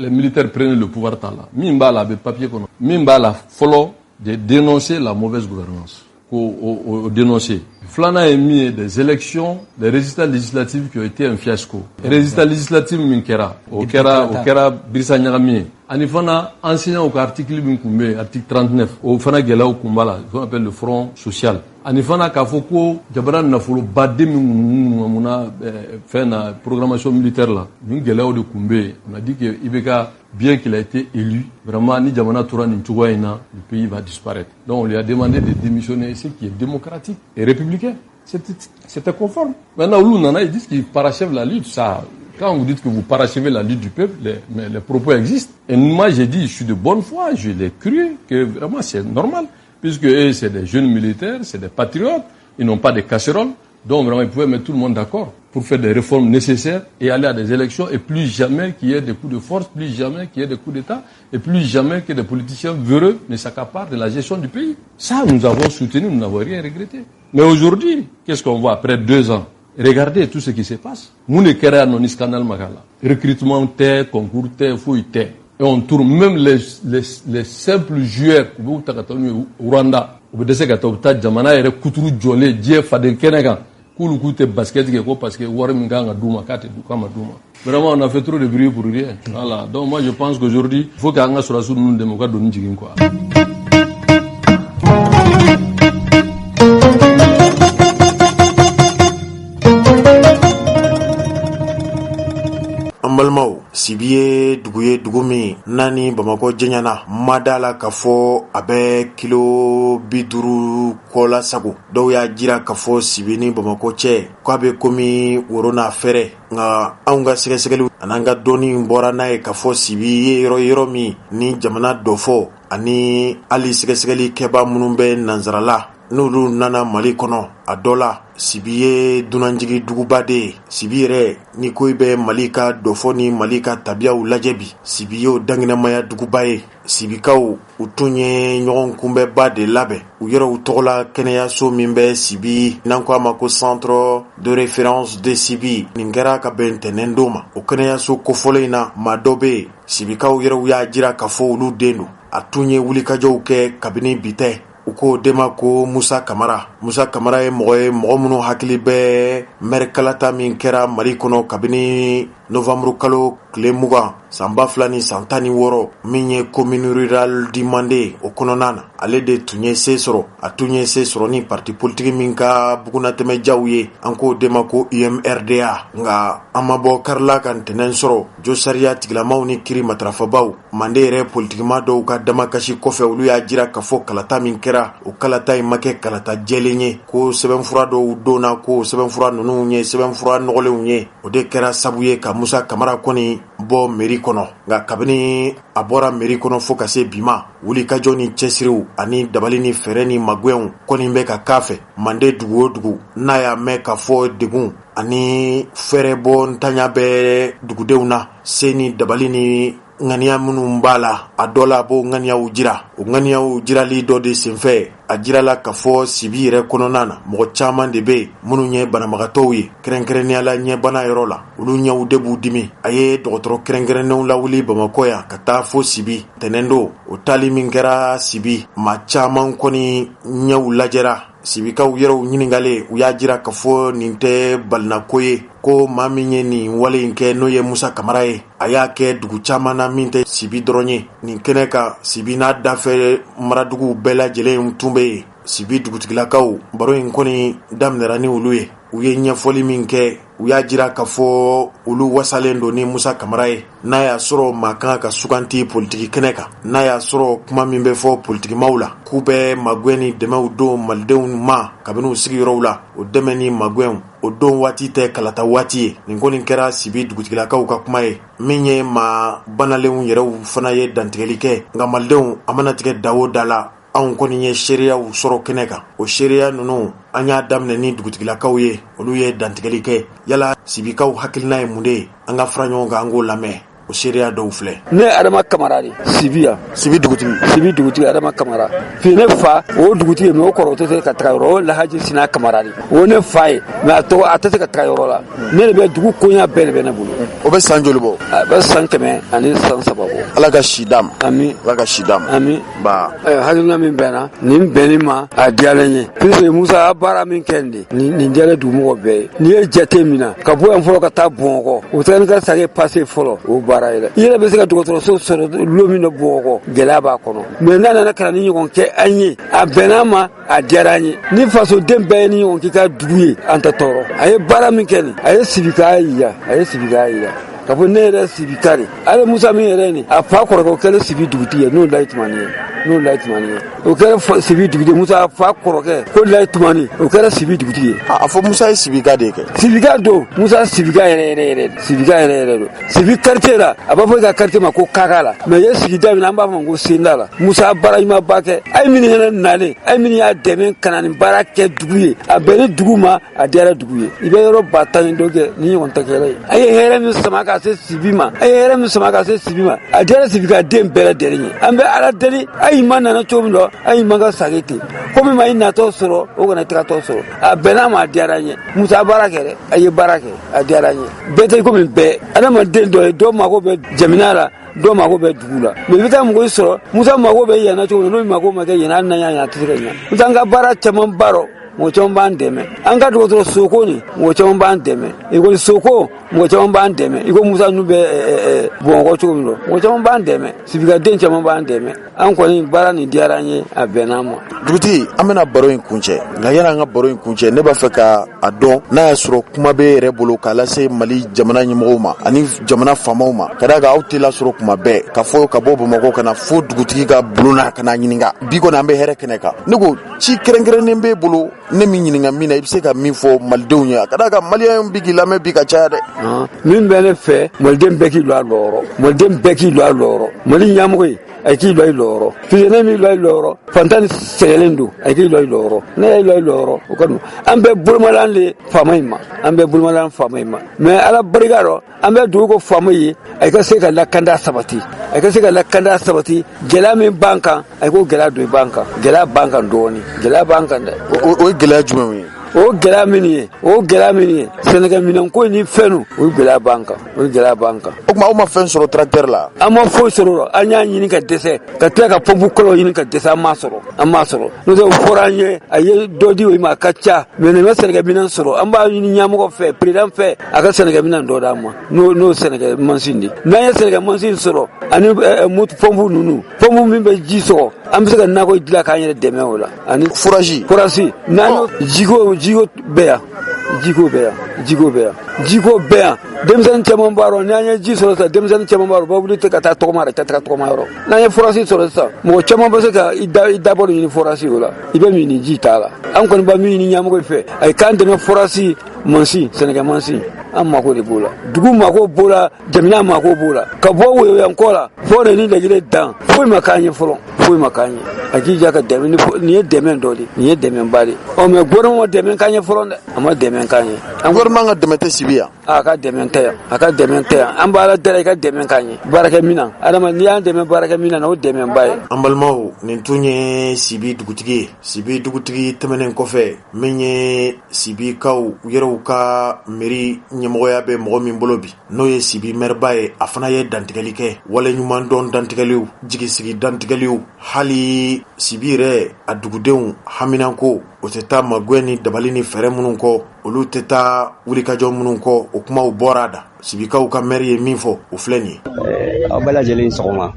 S2: Les militaires prennent le pouvoir, là. Mimba, là, le papier qu'on a. Mimba, là, follow de dénoncer la mauvaise gouvernance. Dénoncer. Flana est mis des élections, des résultats législatifs qui ont été un fiasco. Résultats législatifs minkera, au kera Birsa Nyagami. Anifana enseignant au article Binkumbe, article 39, au Fana Gela au Kumbala, qu'on appelle le Front Social. Anifana Kafoko, Jabara Nafolo Bade Muna fait la programmation militaire là. Gela de Kumbe, on a dit que Ibeka, bien qu'il a été élu, vraiment ni Jamana Touran ni Tchouaïna, le pays va disparaître. Donc on lui a demandé de démissionner, ce qui est démocratique et républicain. C'était conforme. Maintenant, ils disent qu'ils parachèvent la lutte. Ça, quand vous dites que vous parachèvez la lutte du peuple, les propos existent. Et moi, j'ai dit, je suis de bonne foi, je l'ai cru, que vraiment c'est normal. Puisque eux, c'est des jeunes militaires, c'est des patriotes, ils n'ont pas de casseroles. Donc vraiment, ils pouvaient mettre tout le monde d'accord pour faire des réformes nécessaires et aller à des élections et plus jamais qu'il y ait des coups de force, plus jamais qu'il y ait des coups d'État et plus jamais que des politiciens véreux ne s'accaparent de la gestion du pays. Ça, nous avons soutenu, nous n'avons rien regretté. Mais aujourd'hui, qu'est-ce qu'on voit après 2 ans? Regardez tout ce qui se passe. Nous ne querons pas scandale magala. Recrutement tel, concours tel, fouille tel. Et on tourne même les simples joueurs au Rwanda. Au Bidesegata, Jamana et Koutru Djolé, Dje Fadel Kenegan. Koulou koute basket parce que Wariminganga Douma Kate Doukama Douma. Vraiment, on a fait trop de bruit pour rien. Voilà. Donc moi, je pense qu'aujourd'hui, il faut qu'Anga soit sous nous démocrate de Nijigin quoi.
S1: Ambalmao sibiye dugumi nani Bamako jenyana madala kafo abe kilo biduru kola sago do ya jira kafo sibini Bamako che kwa be komi worona fere nga aunga segesegelu ananga doni mbora nae kafo sibiye yoro mi ni jamana dofo ani ali segesegeli keba munumbe nanzarala n'olu nana Mali kɔnɔ a dɔ la sibi ye dunanjigi duguba de ye sibi yɛrɛ ni ko i bɛ Mali ka dɔfɔ ni Mali ka tabiyaw lajɛ bi sibi ye o danginamaya duguba ye sibikaw u tun ye ɲɔgɔn kunbɛba de labɛn u yɛrɛw tɔgɔla kɛnɛyaso min bɛ sibi n'an ko a ma ko centre de référence de sibi nin kɛra ka bɛn ntɛnɛn don ma o kɛnɛyaso kofɔlen in na maa dɔ bɛ yen sibikaw yɛrɛw y'a jira k'a fɔ olu den don a tun ye wulikajɔw kɛ kabini bi tɛ u ko dema ko Musa Kamara ye mɔgɔ minnu hakili bɛ mɛrikalata min kɛra Mali kɔnɔ kabini novembre kalo tile 20 san 2016 min ye commune rurale di Mande o kɔnɔna na ale de tun ye se sɔrɔ a tun ye se sɔrɔ ni parti politique min ka bugunatɛmɛjaw ye an ko dema ko UMRDA nga an ma bɔ karila ka ntɛnɛn sɔrɔ jo sariya tigilamaw ni kiri matarafabaw Mande yɛrɛ politikima dɔw ka damakasi kɔfɛ olu y'a jira k'a fɔ kalata min kɛra o kalata in ma kɛ kalata jɛlen ye ko sɛbɛnfura dɔw donna ko sɛbɛnfura ninnu ye sɛbɛnfura nɔgɔlenw ye o de kɛra sabu ye ka Musa Kamara kɔni bɔ mairie kɔnɔ nka kabini a bɔra mairie kɔnɔ fo ka se bi ma wulikajɔ ni cɛsiriw ani dabali ni fɛɛrɛ ni magwɛnw kɔni bɛ ka k'a fɛ Mande dugu o dugu n'a y'a mɛn k'a fɔ degun ani fɛɛrɛ bɔ ntanya bɛ dugudenw na se ni dabali ni ŋaniya minnu b'a la a dɔ la a b'o ŋaniyaw jira o ŋaniyaw jirali dɔ de senfɛ a jirala k'a fɔ sibi yɛrɛ kɔnɔna na mɔgɔ caman de bɛ minnu ye banabagatɔw ye kɛrɛnkɛrɛnnenya la ɲɛbana yɔrɔ la olu ɲɛw de b'u dimi a ye dɔgɔtɔrɔ kɛrɛnkɛrɛnnenw lawuli Bamakɔ yan ka taa fo sibi tɛnɛn don o taali min kɛra sibi maa caman kɔni ɲɛw lajɛra sibikaw yɛrɛw ɲiningale u y'a jira k'a fɔ nin tɛ balinako ye ko maa min ye nin wale in kɛ n'o ye Musa Kamara ye a y'a kɛ dugu caman na min tɛ sibi dɔrɔn ye nin kɛnɛ kan sibi n'a dafɛ maraduguw bɛɛ lajɛlen tun bɛ yen sibi dugutigilakaw baro in kɔni daminɛra ni olu ye u ye ɲɛfɔli min kɛ u y'a jira k'a fɔ olu wasalen don ni Musa Kamara ye n'a y'a sɔrɔ maa kan ka suganti politiki kɛnɛ kan n'a y'a sɔrɔ kuma min bɛ fɔ politikimaw la k'u bɛ magwɛn ni dɛmɛw don malidenw ma kabini u sigiyɔrɔw la o dɛmɛ ni magwɛnw o don waati tɛ kalata waati ye nin kɔni kɛra sibi dugutigilakaw ka kuma ye min ye maa banalenw yɛrɛw fana ye dantigɛli kɛ nka malidenw a mana tigɛ da o da la anw kɔni ye seereyaw sɔrɔ kɛnɛ kan o seereya ninnu an y'a daminɛ ni dugutigilakaw ye olu ye dantigɛli kɛ yala sibikaw hakilina ye mun de ye an ka fara ɲɔgɔn kan an k'o lamɛn o seereya dɔw filɛ.
S3: Ne Adama Kamara de Sibiya.
S1: Sibi dugutigi
S3: Adama Kamara. Fi ne fa o dugutigi mais o kɔrɔ o tɛ se ka taga yɔrɔ o Lahaji Sina Kamara de. O ne fa ye mais a tɛ se ka taga yɔrɔ la. Ne de bɛ dugu koɲa bɛɛ de bɛ ne bolo.
S1: O bɛ san joli bɔ?
S3: A bɛ san 100 ani san 3 bɔ.
S1: Ala ka si d'a ma.
S3: Ami.
S1: Ala ka si d'a ma.
S3: Ami.
S1: Ba.
S3: Hakilina min bɛnna nin bɛnni ma a diyalen ye. Puisque Musa a baara min kɛ nin diyalen dugumɔgɔ bɛɛ ye. N'i ye jate minɛ ka bɔ yan fɔlɔ ka taa Bamakɔ o tɛ ne ka sage passé fɔlɔ o baara ye dɛ. I yɛrɛ bɛ se ka dɔgɔtɔrɔso sɔrɔ lo min na Bamakɔ gɛlɛya b'a kɔnɔ. Mais n'a nana ka na ni ɲɔgɔn kɛ an ye a bɛnna ma a diyara an ye. Ni fasoden bɛɛ ye ni ɲɔgɔn k'i ka dugu ye an tɛ tɔɔrɔ. A ye baara min kɛ nin a ye sibika yira. Ka fɔ ne yɛrɛ Sibika de. Ale Musa min yɛrɛ nin a fa kɔrɔkɛ o kɛlen Sibi dugutigi ye n'o Layi Tumani ye. O kɛra Sibi dugutigi Musa fa kɔrɔkɛ ko Layi Tumani o kɛra Sibi dugutigi ye.
S1: A fɔ Musa ye Sibika de kɛ.
S3: Sibika don Musa Sibika yɛrɛ don. Sibi quartier la a b'a fɔ ka quartier ma ko Kaka la mais ye sigida min an b'a fɔ ko Senda la. Musa baara ɲuman ba kɛ. Ay min yɛrɛ nalen ay min y'a dɛmɛ ka na nin baara kɛ dugu ye a bɛnni dugu ma a diyara dugu ye. I bɛ yɔrɔ ba tan ni dɔ kɛ ni ɲɔgɔn tɛ kɛlɛ ye. A ye hɛrɛ min sama ka se Sibi ma a diyara Sibika den bɛɛ lajɛlen ye. An bɛ Ala deli ayi ma nana cogo min dɔ ayi man ka sage ten komi ma i natɔ sɔrɔ o kana tagatɔ sɔrɔ a bɛnna ma a diyara n ye. Musa baara kɛ dɛ a ye baara kɛ a diyara n ye. Bɛɛ tɛ komi bɛɛ adamaden dɔ ye dɔ mago bɛ jamana la dɔ mago bɛ dugu la mais i bɛ taa mɔgɔ sɔrɔ Musa mago bɛ yan cogo min n'o mago ma kɛ yan hali n'a y'a tɛ se ka ɲɛ. Musa an ka baara caman baara mɔgɔ caman b'an dɛmɛ an ka dɔgɔtɔrɔso ko nin mɔgɔ caman b'an dɛmɛ ekɔliso ko mɔgɔ caman b'an dɛmɛ i ko Musa ninnu bɛ Bamakɔ cogo min na mɔgɔ caman b'an dɛmɛ Sibikaden caman b'an dɛmɛ an kɔni baara nin diyara an ye a bɛnna an ma.
S1: Dugutigi an bɛna baro in kuncɛ nka yanni an ka baro in kuncɛ ne b'a fɛ ka a dɔn n'a y'a sɔrɔ kuma bɛ yɛrɛ bolo k'a lase Mali jamana ɲɛmɔgɔw ma ani jamana faamaw ma ka d'a kan aw tɛ lasɔrɔ kuma bɛɛ ka fɔ ka bɔ Bamakɔ ka na fo dugutigi ka bulon na ka na ɲininka bi kɔni an bɛ hɛrɛ kɛnɛ kan ne ko ci kɛrɛnkɛrɛnnen b'e bolo ne min ɲininka min na i bɛ se ka min fɔ malidenw ye ka d'a kan maliyɛnw bi k'i lamɛn bi ka caya dɛ.
S3: Min bɛ ne fɛ maliden bɛɛ k'i lɔ a lɔyɔrɔ Mali ɲɛmɔgɔ ye a k'i lɔ i lɔyɔrɔ puisque ne min lɔ i lɔyɔrɔ fantan ni sɛgɛlen don a k'i lɔ i lɔyɔrɔ ne y'i lɔ i lɔyɔrɔ o ka don an bɛ bolomalan de faama in ma mais Ala barika rɔ an bɛ dugu ko faama ye a ka se ka lakanda sabati gɛlɛya min b'an kan a ko gɛlɛya don i b'an kan gɛlɛya b'an kan dɔɔni gɛlɛya b'an kan dɛ.
S1: O ye gɛlɛya jumɛn ye?
S3: O gɛlɛya min ye Sɛnɛkɛ minɛnko ni fɛnw o gɛlɛya b'an kan. O
S1: tuma aw ma fɛn sɔrɔ tracteur la?
S3: An ma foyi sɔrɔ an y'a ɲini ka dɛsɛ ka tila ka pompe kɔlɔn ɲini ka dɛsɛ an m'a sɔrɔ n'o tɛ o fɔra an ye a ye dɔ di o ma a ka ca mais nin bɛ sɛnɛkɛ minɛn sɔrɔ an b'a ɲini ɲɛmɔgɔ fɛ président fɛ a ka sɛnɛkɛ minɛn dɔ d'an ma n'o sɛnɛkɛ mansin de n'an ye sɛnɛkɛ mansin sɔrɔ ani pompe ninnu pompe min bɛ ji sɔgɔ an bɛ se ka nakɔ dilan k'an yɛrɛ dɛmɛ o la ani
S1: fourage
S3: n'an jiko bɛɛ yan denmisɛnnin caman b'a rɔ n'an ye ji sɔrɔ sisan denmisɛnnin caman b'a rɔ b'a wuli ka taa tɔgɔma yɔrɔ n'an ye forage sɔrɔ sisan mɔgɔ caman bɛ se ka i dabɔ ɲini forage o la i bɛ min ni ji t'a la an kɔni b'a min ɲini ɲɛmɔgɔ fɛ a ye k'an dɛmɛ forage mansin Sɛnɛkɛ mansin an mako de b'o la dugu mako b'o la jamana mako b'o la ka bɔ woyoyankɔ la fo de ni lajɛlen dan foyi ma k'an ye fɔlɔ a k'i ja ka dɛmɛ nin ye dɛmɛ dɔ de nin ye dɛmɛba de mais gouvernement ma dɛmɛ k'an ye fɔlɔ dɛ a ma dɛmɛ k'an ye.
S1: Gouvernement ka dɛmɛ tɛ Sibi yan?
S3: A ka dɛmɛ tɛ yan an b'a la dɛrɛ i ka dɛmɛ k'an ye baarakɛ minɛn adama n'i y'an dɛmɛ baarakɛ minɛn na o dɛmɛba ye.
S1: An balimaw nin tun ye Sibi dugutigi tɛmɛnen kɔfɛ min ye Sibikaw yɛrɛw ka mairie ɲɛmɔgɔya bɛ mɔgɔ min bolo bi n'o ye Sibi maireba ye a fana ye dantigɛli kɛ waleɲuman dɔn dantigɛliw jigisigi dantigɛliw hali Sibi yɛrɛ a dugudenw haminanko o tɛ taa magwɛ ni dabali ni fɛɛrɛ minnu kɔ olu tɛ taa wulikajɔ minnu kɔ o kumaw bɔra da Sibikaw ka maire ye min fɔ o filɛ nin ye.
S4: Aw bɛɛ lajɛlen sɔgɔma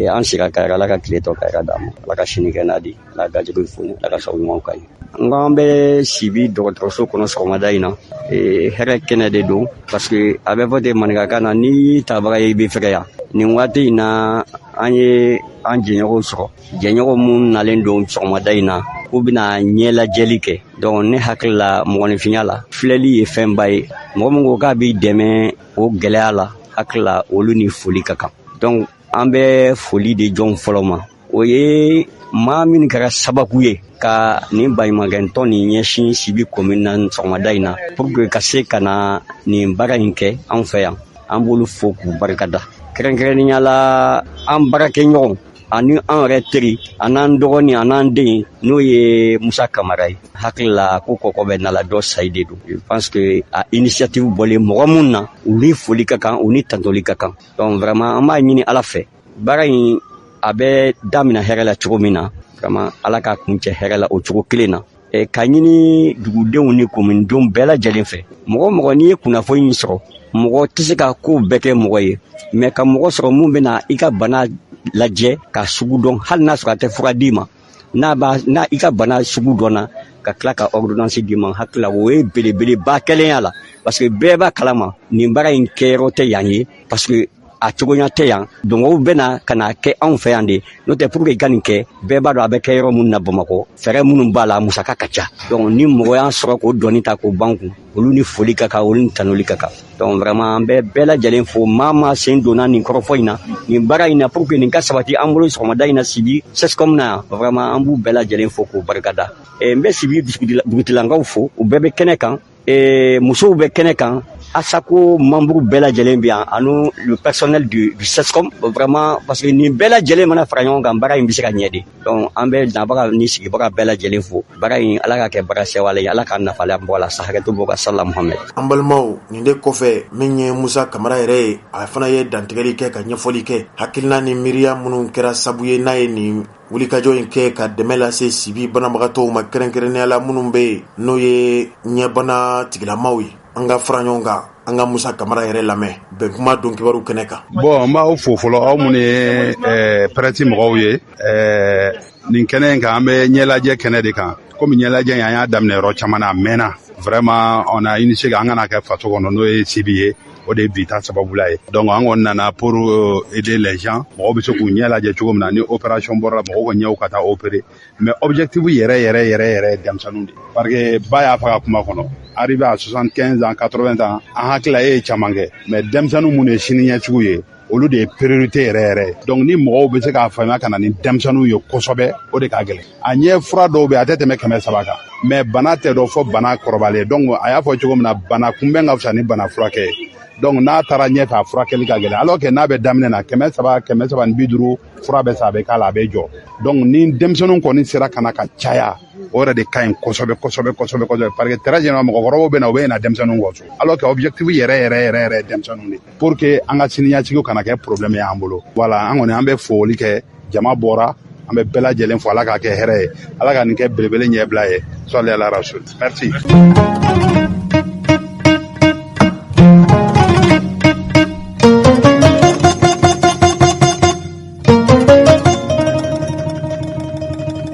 S4: an si ka kayira Ala ka tile tɔ kayira d'an ma Ala ka sini kɛ n'a di Ala ka garijɛgɛw foni Ala ka sababu ɲumanw k'an ye. An bɛ Sibi dɔgɔtɔrɔso kɔnɔ sɔgɔmada in na hɛrɛ kɛnɛ de don parce que a bɛ fɔ ten maninkakan na ni tabaga ye i bɛ fɛgɛya nin waati in na an ye an jɛɲɔgɔnw sɔrɔ jɛɲɔgɔn minnu nalen don sɔgɔmada in na k'u bɛna ɲɛ lajɛli kɛ donc ne hakili la mɔgɔninfinya la filɛli ye fɛnba ye mɔgɔ min ko k'a b'i dɛmɛ o gɛlɛya la hakili la olu ni foli ka kan donc an bɛ foli de jɔn fɔlɔ ma o ye maa min kɛra sababu ye ka nin baɲumankɛtɔn nin ɲɛsin Sibi commune na sɔgɔmada in na pour que ka se ka na nin baara in kɛ an fɛ yan an b'olu fo k'u barikada kɛrɛnkɛrɛnnenya la an baarakɛɲɔgɔn ani an yɛrɛ teri an'an dɔgɔnin an'an den n'o ye Musa Kamara ye. Hakili la ko kɔkɔ bɛ nala dɔ sayi de don. Je pense que a initiative bɔlen mɔgɔ mun na u ni foli ka kan u ni tantoli ka kan. Donc vraiment an b'a ɲini Ala fɛ baara in a bɛ daminɛ hɛrɛ la cogo min na vraiment Ala ka kuncɛ hɛrɛ la o cogo kelen na. Ka ɲini dugudenw ni kominidenw bɛɛ lajɛlen fɛ mɔgɔ n'i ye kunnafoni sɔrɔ mɔgɔ tɛ se ka ko bɛɛ kɛ mɔgɔ ye mais ka mɔgɔ sɔrɔ mun bɛna i ka bana lajɛ ka sugu dɔn hali n'a sɔrɔ a tɛ fura d'i ma n'a i ka bana sugu dɔnna ka tila ka ordonnance d'i ma hakili la o ye belebeleba kɛlenya la parce que bɛɛ b'a kalama nin baara in kɛyɔrɔ tɛ yan ye parce que a cogoya tɛ yan donc o bɛna ka na kɛ anw fɛ yan de n'o tɛ pour que i ka nin kɛ bɛɛ b'a dɔn a bɛ kɛ yɔrɔ minnu na Bamakɔ fɛɛrɛ minnu b'a la musaka ka ca donc ni mɔgɔ y'an sɔrɔ k'o dɔnni ta k'o ban kun olu ni foli ka kan olu ni tanuli ka kan donc vraiment an bɛ bɛɛ lajɛlen fo maa sen donna nin kɔrɔfɔ in na nin baara in na pour que nin ka sabati an bolo sɔgɔmada in na Sibi CESCOM na yan vraiment an b'u bɛɛ lajɛlen fo k'o barikada n bɛ Sibi dugutigilankaw fo u bɛɛ bɛ kɛnɛ kan musow bɛ kɛnɛ kan ASACO membre bɛɛ lajɛlen bi yan ani le personnel du CESCOM vraiment parce que nin bɛɛ lajɛlen mana fara ɲɔgɔn kan baara in bɛ se ka ɲɛ de donc an bɛ nabaga ni sigibaga bɛɛ lajɛlen fo baara in Ala ka kɛ baara sewale ye Ala ka nafala bɔ la sa hakɛto bɔ ka sala Muhamɛd.
S1: An balimaw nin de kɔfɛ min ye Musa Kamara yɛrɛ ye a fana ye dantigɛli kɛ ka ɲɛfɔli kɛ hakilina ni miiriya minnu kɛra sabu ye n'a ye nin wulikajɔ in kɛ ka dɛmɛ lase Sibi banabagatɔw ma kɛrɛnkɛrɛnnenya la minnu bɛ yen n'o ye ɲɛbana tigilamaw ye. An ka fara ɲɔgɔn kan an ka Musa Kamara yɛrɛ lamɛn bɛn kuma don kibaru kɛnɛ kan.
S5: Bon n b'aw fo fɔlɔ aw minnu ye prɛti mɔgɔw ye nin kɛnɛ in kan an bɛ ɲɛlajɛ kɛnɛ de kan komi ɲɛlajɛ in an y'a daminɛ yɔrɔ caman na a mɛnna vraiment on a initié an kana kɛ faso kɔnɔ n'o ye Sibi ye o de ye bi ta sababula ye donc an kɔni nana pour aider les gens mɔgɔw bɛ se k'u ɲɛ lajɛ cogo min na ni opération bɔra mɔgɔw ka ɲɛw ka taa opérer mais objectif yɛrɛ ye denmisɛnninw de parce que ba y'a fɔ ka kuma kɔnɔ arrivé à 75 ans 80 ans an hakili la e ye caman kɛ mais denmisɛnninw minnu ye sini ɲɛtigiw ye olu de ye priorité yɛrɛ donc ni mɔgɔw bɛ se k'a faamuya ka na ni denmisɛnninw ye kosɛbɛ o de ka gɛlɛn a ɲɛ fura dɔw bɛ a tɛ tɛmɛ 300 kan mais bana tɛ dɔn fɔ bana kɔrɔbalen donc a y'a fɔ cogo min na bana kunbɛn ka fisa ni bana furakɛ ye donc n'a taara ɲɛfɛ a furakɛli ka gɛlɛn alors que n'a bɛ daminɛ na 350 fura bɛ sa a bɛ k'a la a bɛ jɔ donc ni denmisɛnninw kɔni sera ka na ka caya o yɛrɛ de ka ɲi kosɛbɛ parce que très généralement mɔgɔkɔrɔbaw bɛ na u bɛ na denmisɛnninw kɔ so alors que objectif yɛrɛ denmisɛnninw de pour que an ka siniɲɛsigiw kana kɛ problème ye an bolo voilà an kɔni an bɛ foli kɛ jama bɔra an bɛ bɛɛ lajɛlen fo Ala k'a kɛ hɛrɛ ye Ala ka nin kɛ belebele ɲɛbila ye sɔli ala rasul merci.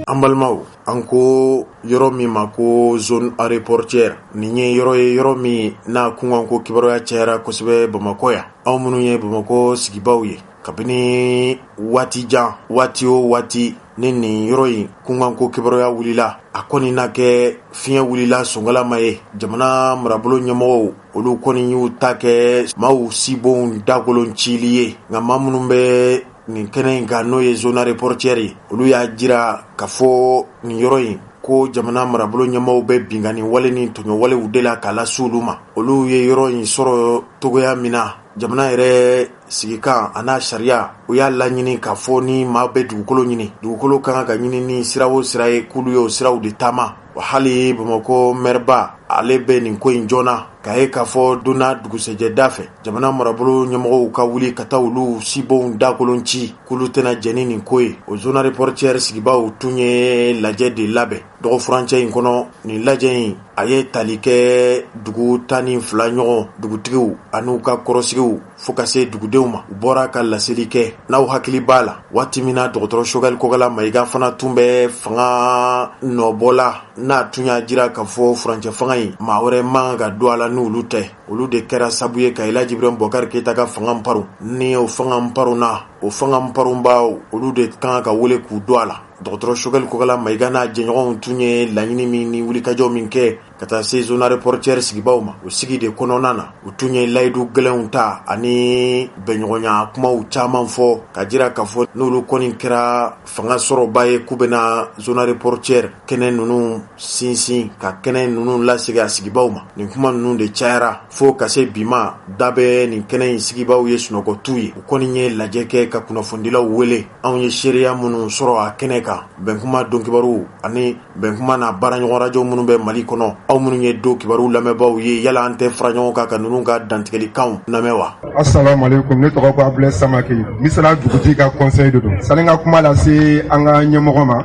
S1: An balimaw an ko yɔrɔ min ma ko zone aéroportière nin ye yɔrɔ min n'a kunkanko kibaruya cayara kosɛbɛ Bamakɔ yan anw minnu ye Bamakɔ sigibaw ye kabini waati jan waati o waati ni nin yɔrɔ in kunkanko kibaruya wulila a kɔni na kɛ fiɲɛ wulila sɔngalama ye jamana marabolo ɲɛmɔgɔw olu kɔni y'u ta kɛ maaw sibonw dakolon cili ye nka maa minnu bɛ nin kɛnɛ in kan n'o ye zone aéroportière ye olu y'a jira ka fɔ nin yɔrɔ in ko jamana marabolo ɲɛmɔgɔw bɛ bingani wale ni tɔɲɔwalew de la k'a lase olu ma olu ye yɔrɔ in sɔrɔ togoya min na jamana yɛrɛ sigikan a n'a sariya u y'a laɲini k'a fɔ ni maa bɛ dugukolo ɲini dugukolo kan ka ɲini ni sira o sira ye k'olu ye o siraw de taama hali Bamakɔ mɛriba ale bɛ nin ko in joona k'a ye k'a fɔ donna dugusɛjɛda fɛ jamana marabolo ɲɛmɔgɔw ka wuli ka taa olu sibonw dakolon ci k'olu tɛna jɛ ni nin ko ye o zone aéroportière sigibaw tun ye lajɛ de labɛn dɔgɔ furancɛ in kɔnɔ nin lajɛ in a ye tali kɛ dugu 12 ɲɔgɔn dugutigiw an'u ka kɔrɔsigiw fo ka se dugudenw ma u bɔra ka laseli kɛ n'aw hakili b'a la waati min na dɔgɔtɔrɔ Choguel Kɔkala Mayiga fana tun bɛ fanga nɔbɔla n'a tun y'a jira k'a fɔ furancɛ fanga in maa wɛrɛ man ka don a la n'olu tɛ olu de kɛra sabu ye ka Elhaji Ibrahim Boubacar Keita ka fanga paron ni o fanga paron na o fanga paronbaw olu de kan ka wele k'u don a la dɔgɔtɔrɔ Choguel Kokala Maïga n'a jɛɲɔgɔnw tun ye laɲini min ni wulikajɔ min kɛ ka taa se zona reporter sigibaw ma. O sigi de kɔnɔna na u tun ye layidu gɛlɛnw ta ani bɛɲɔgɔnya kumaw caman fɔ ka jira k'a fɔ n'olu kɔni kɛra fanga sɔrɔba ye k'u bɛna zona reporter kɛnɛ ninnu sinsin ka kɛnɛ ninnu lasegi a sigibaw ma. Nin kuma ninnu de cayara fo ka se bi ma da bɛ nin kɛnɛ in sigibaw ye sunɔgɔtu ye. U kɔni ye lajɛ kɛ ka kunnafonidilaw wele. Anw ye seereya minnu sɔrɔ a kɛnɛ kan bɛnkuma don kibaru ani bɛnkuma n'a baaraɲɔgɔn radio minnu bɛ Mali kɔnɔ. Aw minnu ye do kibaru lamɛnbaw ye yala an tɛ fara ɲɔgɔn kan ka ninnu ka dantigɛlikanw lamɛn wa?
S6: Assalamu alaikum, ne tɔgɔ ko Abdulaye Samake, misala dugutigi ka conseil de don. Sani ka kuma lase an ka ɲɛmɔgɔ ma,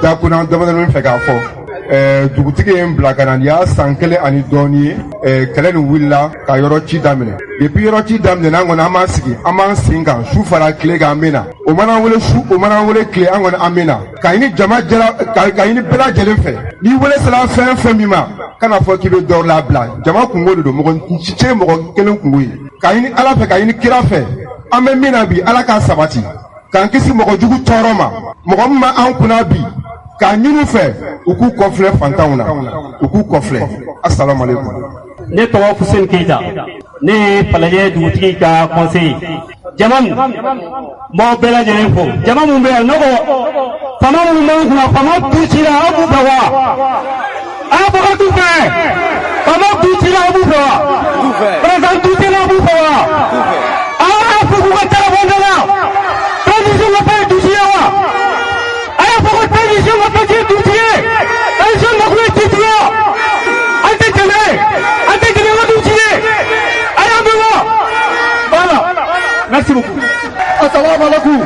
S6: dakuna damadɔni fɛ k'a fɔ. Dugutigi ye n bila ka na nin y'a san 1 ani dɔɔni ye kɛlɛ nin wulila ka yɔrɔ ci daminɛ. Depuis yɔrɔ ci daminɛ an kɔni an b'an sigi an b'an sen kan su fara tile kan an bɛ na. O mana wele su o mana wele tile an kɔni an bɛ na. Ka ɲini jama jɛla ka ɲini bɛɛ lajɛlen fɛ. N'i wele sera fɛn fɛn min ma kana fɔ k'i bɛ dɔ labila. Jama kungo de don mɔgɔ ci tɛ mɔgɔ kelen kungo ye. Ka ɲini Ala fɛ ka ɲini kira fɛ. An bɛ min na bi Ala k'a sabati. K'an kisi mɔgɔ jugu tɔɔrɔ ma. Mɔgɔ min ma an kunna bi. K'a ɲini fɛ u k'u kɔfilɛ fantanw na u k'u kɔfilɛ. Assalamu alaikum.
S7: Ne tɔgɔ Fuseni Keyita, ne ye Falajɛ dugutigi ka conseiller. Jama mun m'aw bɛɛ lajɛlen fo. Jama mun bɛ yan ne ko fama minnu b'an kunna fama tu cira aw b'u fɛ wa? Aw bɔgɔ t'u fɛ. Fama tu cira aw b'u fɛ wa? Président tu cira aw b'u fɛ wa? Aw y'a fɔ k'u ka téléphone de la. Transition ka paye tu cira wa? Aw y'a fɔ ko transition ka paye tu cira. Transition ka paye tu cira. An tɛ tɛmɛ. An tɛ tɛmɛ ka tu cira. A y'a mɛn wa? Voilà. Merci beaucoup.
S6: Assalamu alaikum.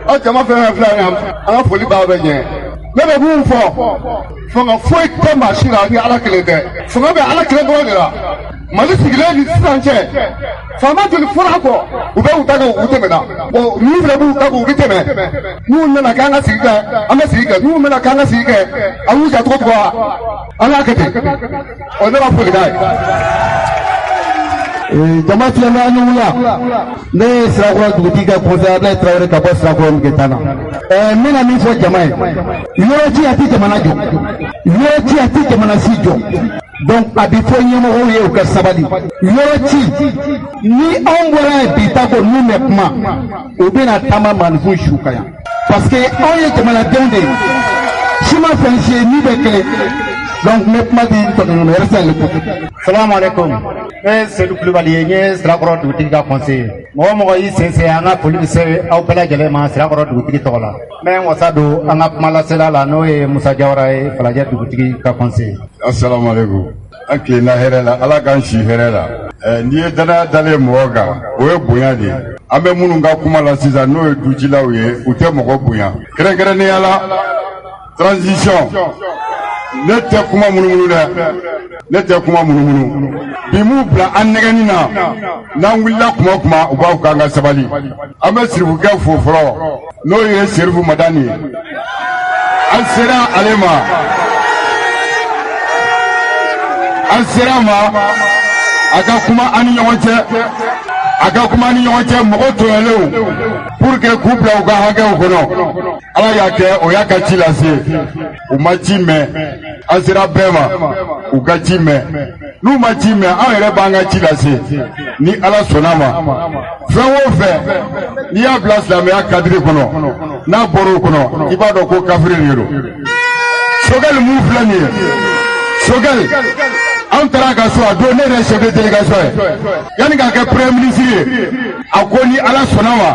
S6: Aw jama fɛn fila yan an ka foli b'aw bɛɛ ɲɛ. Ne bɛ mun fɔ fanga foyi tɛ maa si la ni Ala kelen tɛ. Fanga bɛ Ala kelen dɔrɔn de la. Mali sigilen ni sisan cɛ faama joli fɔra kɔ u bɛ u ta kɛ u tɛmɛna. Bon ninnu fana b'u ta kɛ u bɛ tɛmɛ. N'u nana k'an ka sigi kɛ an bɛ sigi kɛ n'u nana k'an ka sigi kɛ an b'u ja cogo wa? An y'a kɛ ten. O ne b'a foli k'a ye.
S8: Jama filɛna an wula ne ye Sirakɔrɔ dugutigi ka conseiller Ablaye Traoré ka bɔ Sirakɔrɔ Nketana. N bɛna min fɔ jama ye yɔrɔ ci a tɛ jamana jɔ yɔrɔ ci a tɛ jamana si jɔ donc a bɛ fɔ ɲɛmɔgɔw ye u ka sabali yɔrɔ ci ni anw bɔra yen bi ta ko n'u bɛ kuma u bɛna taama maninfin su ka yan parce que anw ye jamanadenw de ye si ma fɛn si ye min bɛ kɛlɛ. Donc ne kuma di tɔɲɔgɔn yɛrɛ sɛ le ko.
S7: Salamu alaikum. Ne Seydou Kulubali ye n ye Sirakɔrɔ dugutigi ka conseiller. Mɔgɔ mɔgɔ y'i sensɛn an ka foli bɛ se aw bɛɛ lajɛlen ma Sirakɔrɔ dugutigi tɔgɔ la. N bɛ n wasa don an ka kuma lasela la n'o ye Musa Jawara ye Falajɛ dugutigi ka conseiller.
S6: Assalamu alaikum. An tilenna hɛrɛ la Ala k'an si hɛrɛ la. N'i ye danaya dalen mɔgɔ kan o ye bonya de ye. An bɛ minnu ka kuma la sisan n'o ye ducilaw ye u tɛ mɔgɔ bonya. Kɛrɛnkɛrɛnnenya la transition. Ne tɛ kuma munumunu dɛ ne tɛ kuma munumunu bi m'u bila an nɛgɛnni na n'an wulila kuma o kuma u b'a fɔ k'an ka sabali an bɛ sirifukɛ fo fɔlɔ n'o ye Serifu Madani ye an sera ale ma a ka kuma an ni ɲɔgɔn cɛ mɔgɔ tɔɲɔlenw pour que k'u bila u ka hakɛw kɔnɔ Ala y'a kɛ o y'a ka ci lase u ma ci mɛn an sera bɛɛ ma u ka ci mɛn n'u ma ci mɛn an yɛrɛ b'an ka ci lase ni Ala sɔnna ma fɛn o fɛn n'i y'a bila silamɛya kadiri kɔnɔ n'a bɔra o kɔnɔ i b'a dɔn ko kafiri de don Choguel mun filɛ nin ye Choguel an taara ka so a don ne yɛrɛ chef de délégation ye yanni k'a kɛ premier ministre ye a ko ni Ala sɔnna ma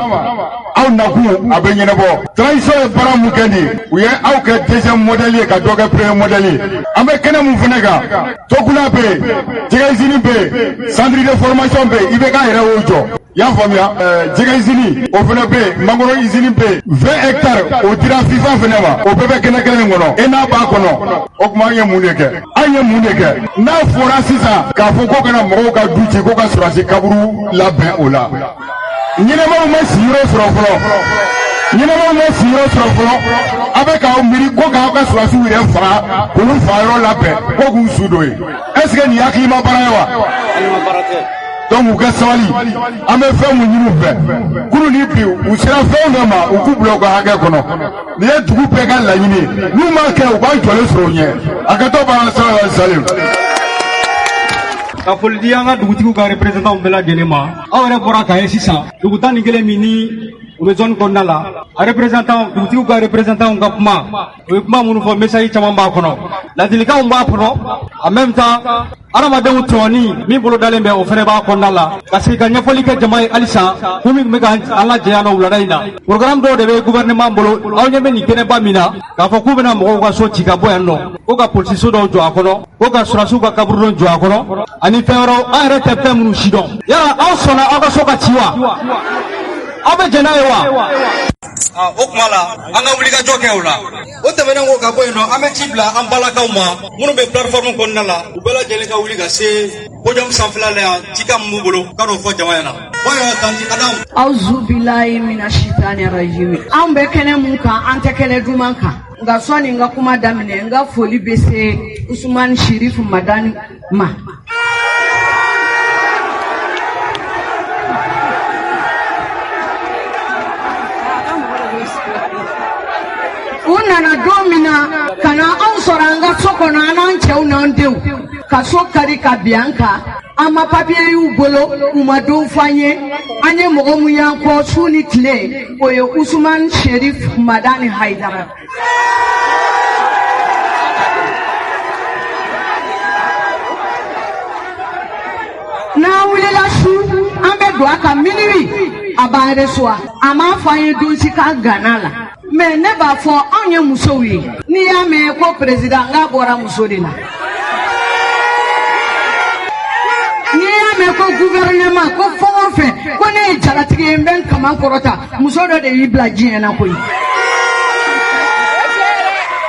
S6: aw nakun a bɛ ɲɛnabɔ transition ye baara mun kɛ nin u ye aw kɛ deuxième modèle ye ka dɔ kɛ premier modèle ye an bɛ kɛnɛ mun fana kan Tokula bɛ yen jɛgɛ usine bɛ yen centre de formation bɛ yen i bɛ k'a yɛrɛ y'o jɔ i y'a faamuya jɛgɛ usine o fana bɛ yen mangoro usine bɛ yen 20 hectares o dira FIFA fana ma o bɛɛ bɛ kɛnɛ kelen in kɔnɔ e n'a b'a kɔnɔ o tuma an ye mun de kɛ n'a fɔra sisan k'a fɔ ko kana mɔgɔw ka du ci ko ka sɔrɔdasi kaburu labɛn o la ɲɛnɛmaw ma siyɔrɔ sɔrɔ fɔlɔ a bɛ k'aw miiri ko k'aw ka sɔrɔdasiw yɛrɛ faga k'olu faga yɔrɔ labɛn ko k'u su dɔ ye est-ce que nin ye hakilima baara ye wa donc u ka sabali an bɛ fɛn mun ɲini u fɛ kunu ni bi u sera fɛnw dɔ ma u k'u bila u ka hakɛ kɔnɔ nin ye dugu bɛɛ ka laɲini ye n'u m'a kɛ u b'an jɔlen sɔrɔ u ɲɛ a ka to b'an sara salen.
S7: ka foli di an ka dugutigiw ka représentant bɛɛ lajɛlen ma aw yɛrɛ bɔra ka ye sisan dugu tan ni kelen min ni u bɛ zone kɔnɔna la a représentant dugutigiw ka représentant ka kuma u ye kuma minnu fɔ message caman b'a kɔnɔ ladilikanw b'a kɔnɔ en même temps adamadenw tɔɔni min bolo dalen bɛ o fana b'a kɔnɔna la ka sigi ka ɲɛfɔli kɛ jama ye halisa ko min bɛ ka an lajɛ yan nɔ wulada in na programme dɔw de bɛ gouvernement bolo aw ɲɛ bɛ nin kɛnɛba min na k'a fɔ k'u bɛna mɔgɔw ka so ci ka bɔ yan nɔ ko ka polisiso dɔw jɔ a kɔnɔ ko ka surasiw ka kaburu dɔw jɔ a kɔnɔ ani fɛn wɛrɛw an yɛrɛ tɛ fɛn minnu si dɔn yala aw sɔnna aw ka so ka ci wa aw bɛ jɛn n'a ye wa.
S9: o kuma la an ka wulikajɔ kɛ o la o tɛmɛnen ko ka bɔ yen nɔ an bɛ ci bila an balakaw ma minnu bɛ plateforme kɔnɔna la u bɛɛ lajɛlen ka wuli ka se podium sanfɛla la yan cikan min b'u bolo ka n'o fɔ jama ɲɛna.
S10: Auzubillahi mina shitani rajim. An bɛ kɛnɛ mun kan an tɛ kɛnɛ duman kan nka sɔni n ka kuma daminɛ n ka foli bɛ se Usumani Sherifu Madani ma. U nana don min na ka na anw sɔrɔ an ka so kɔnɔ an n'an cɛw n'an denw ka so kari ka bin an kan an ma papiye y'u bolo u ma don fɔ an ye an ye mɔgɔ mun y'an kɔ su ni tile o ye Usumani Sherifu Madani Haidara. N'an wulila su an bɛ don a kan minuit a b'an reçoit a m'a fɔ an ye don si ka gana la. Mais ne b'a fɔ anw ye musow ye n'i y'a mɛn ko président n k'a bɔra muso de la n'i y'a mɛn ko gouvernement ko fɛn o fɛn ko ne ye jalatigi ye n bɛ n kaman kɔrɔta muso dɔ de y'i bila diɲɛ na koyi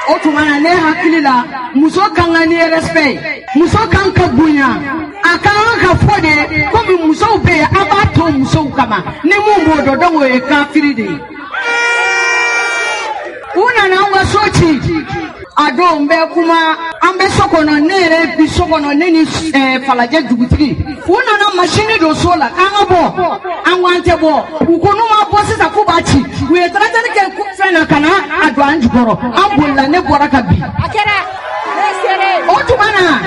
S10: o tuma na ne hakili la muso kan ka ni respect muso kan ka bonya a ka kan ka fɔ de komi musow bɛ yen a b'a to musow kama ni mun b'o dɔn donc o ye kafiri de ye. U nana an ka so ci a don n bɛ kuma an bɛ so kɔnɔ ne yɛrɛ bi so kɔnɔ ne ni falajɛ dugutigi u nana machine don so la k'an ka bɔ an ko an tɛ bɔ u ko n'u ma bɔ sisan k'u b'a ci u ye taratani kɛ fɛn na ka na a don an jukɔrɔ an bolila ne bɔra ka bin o tuma na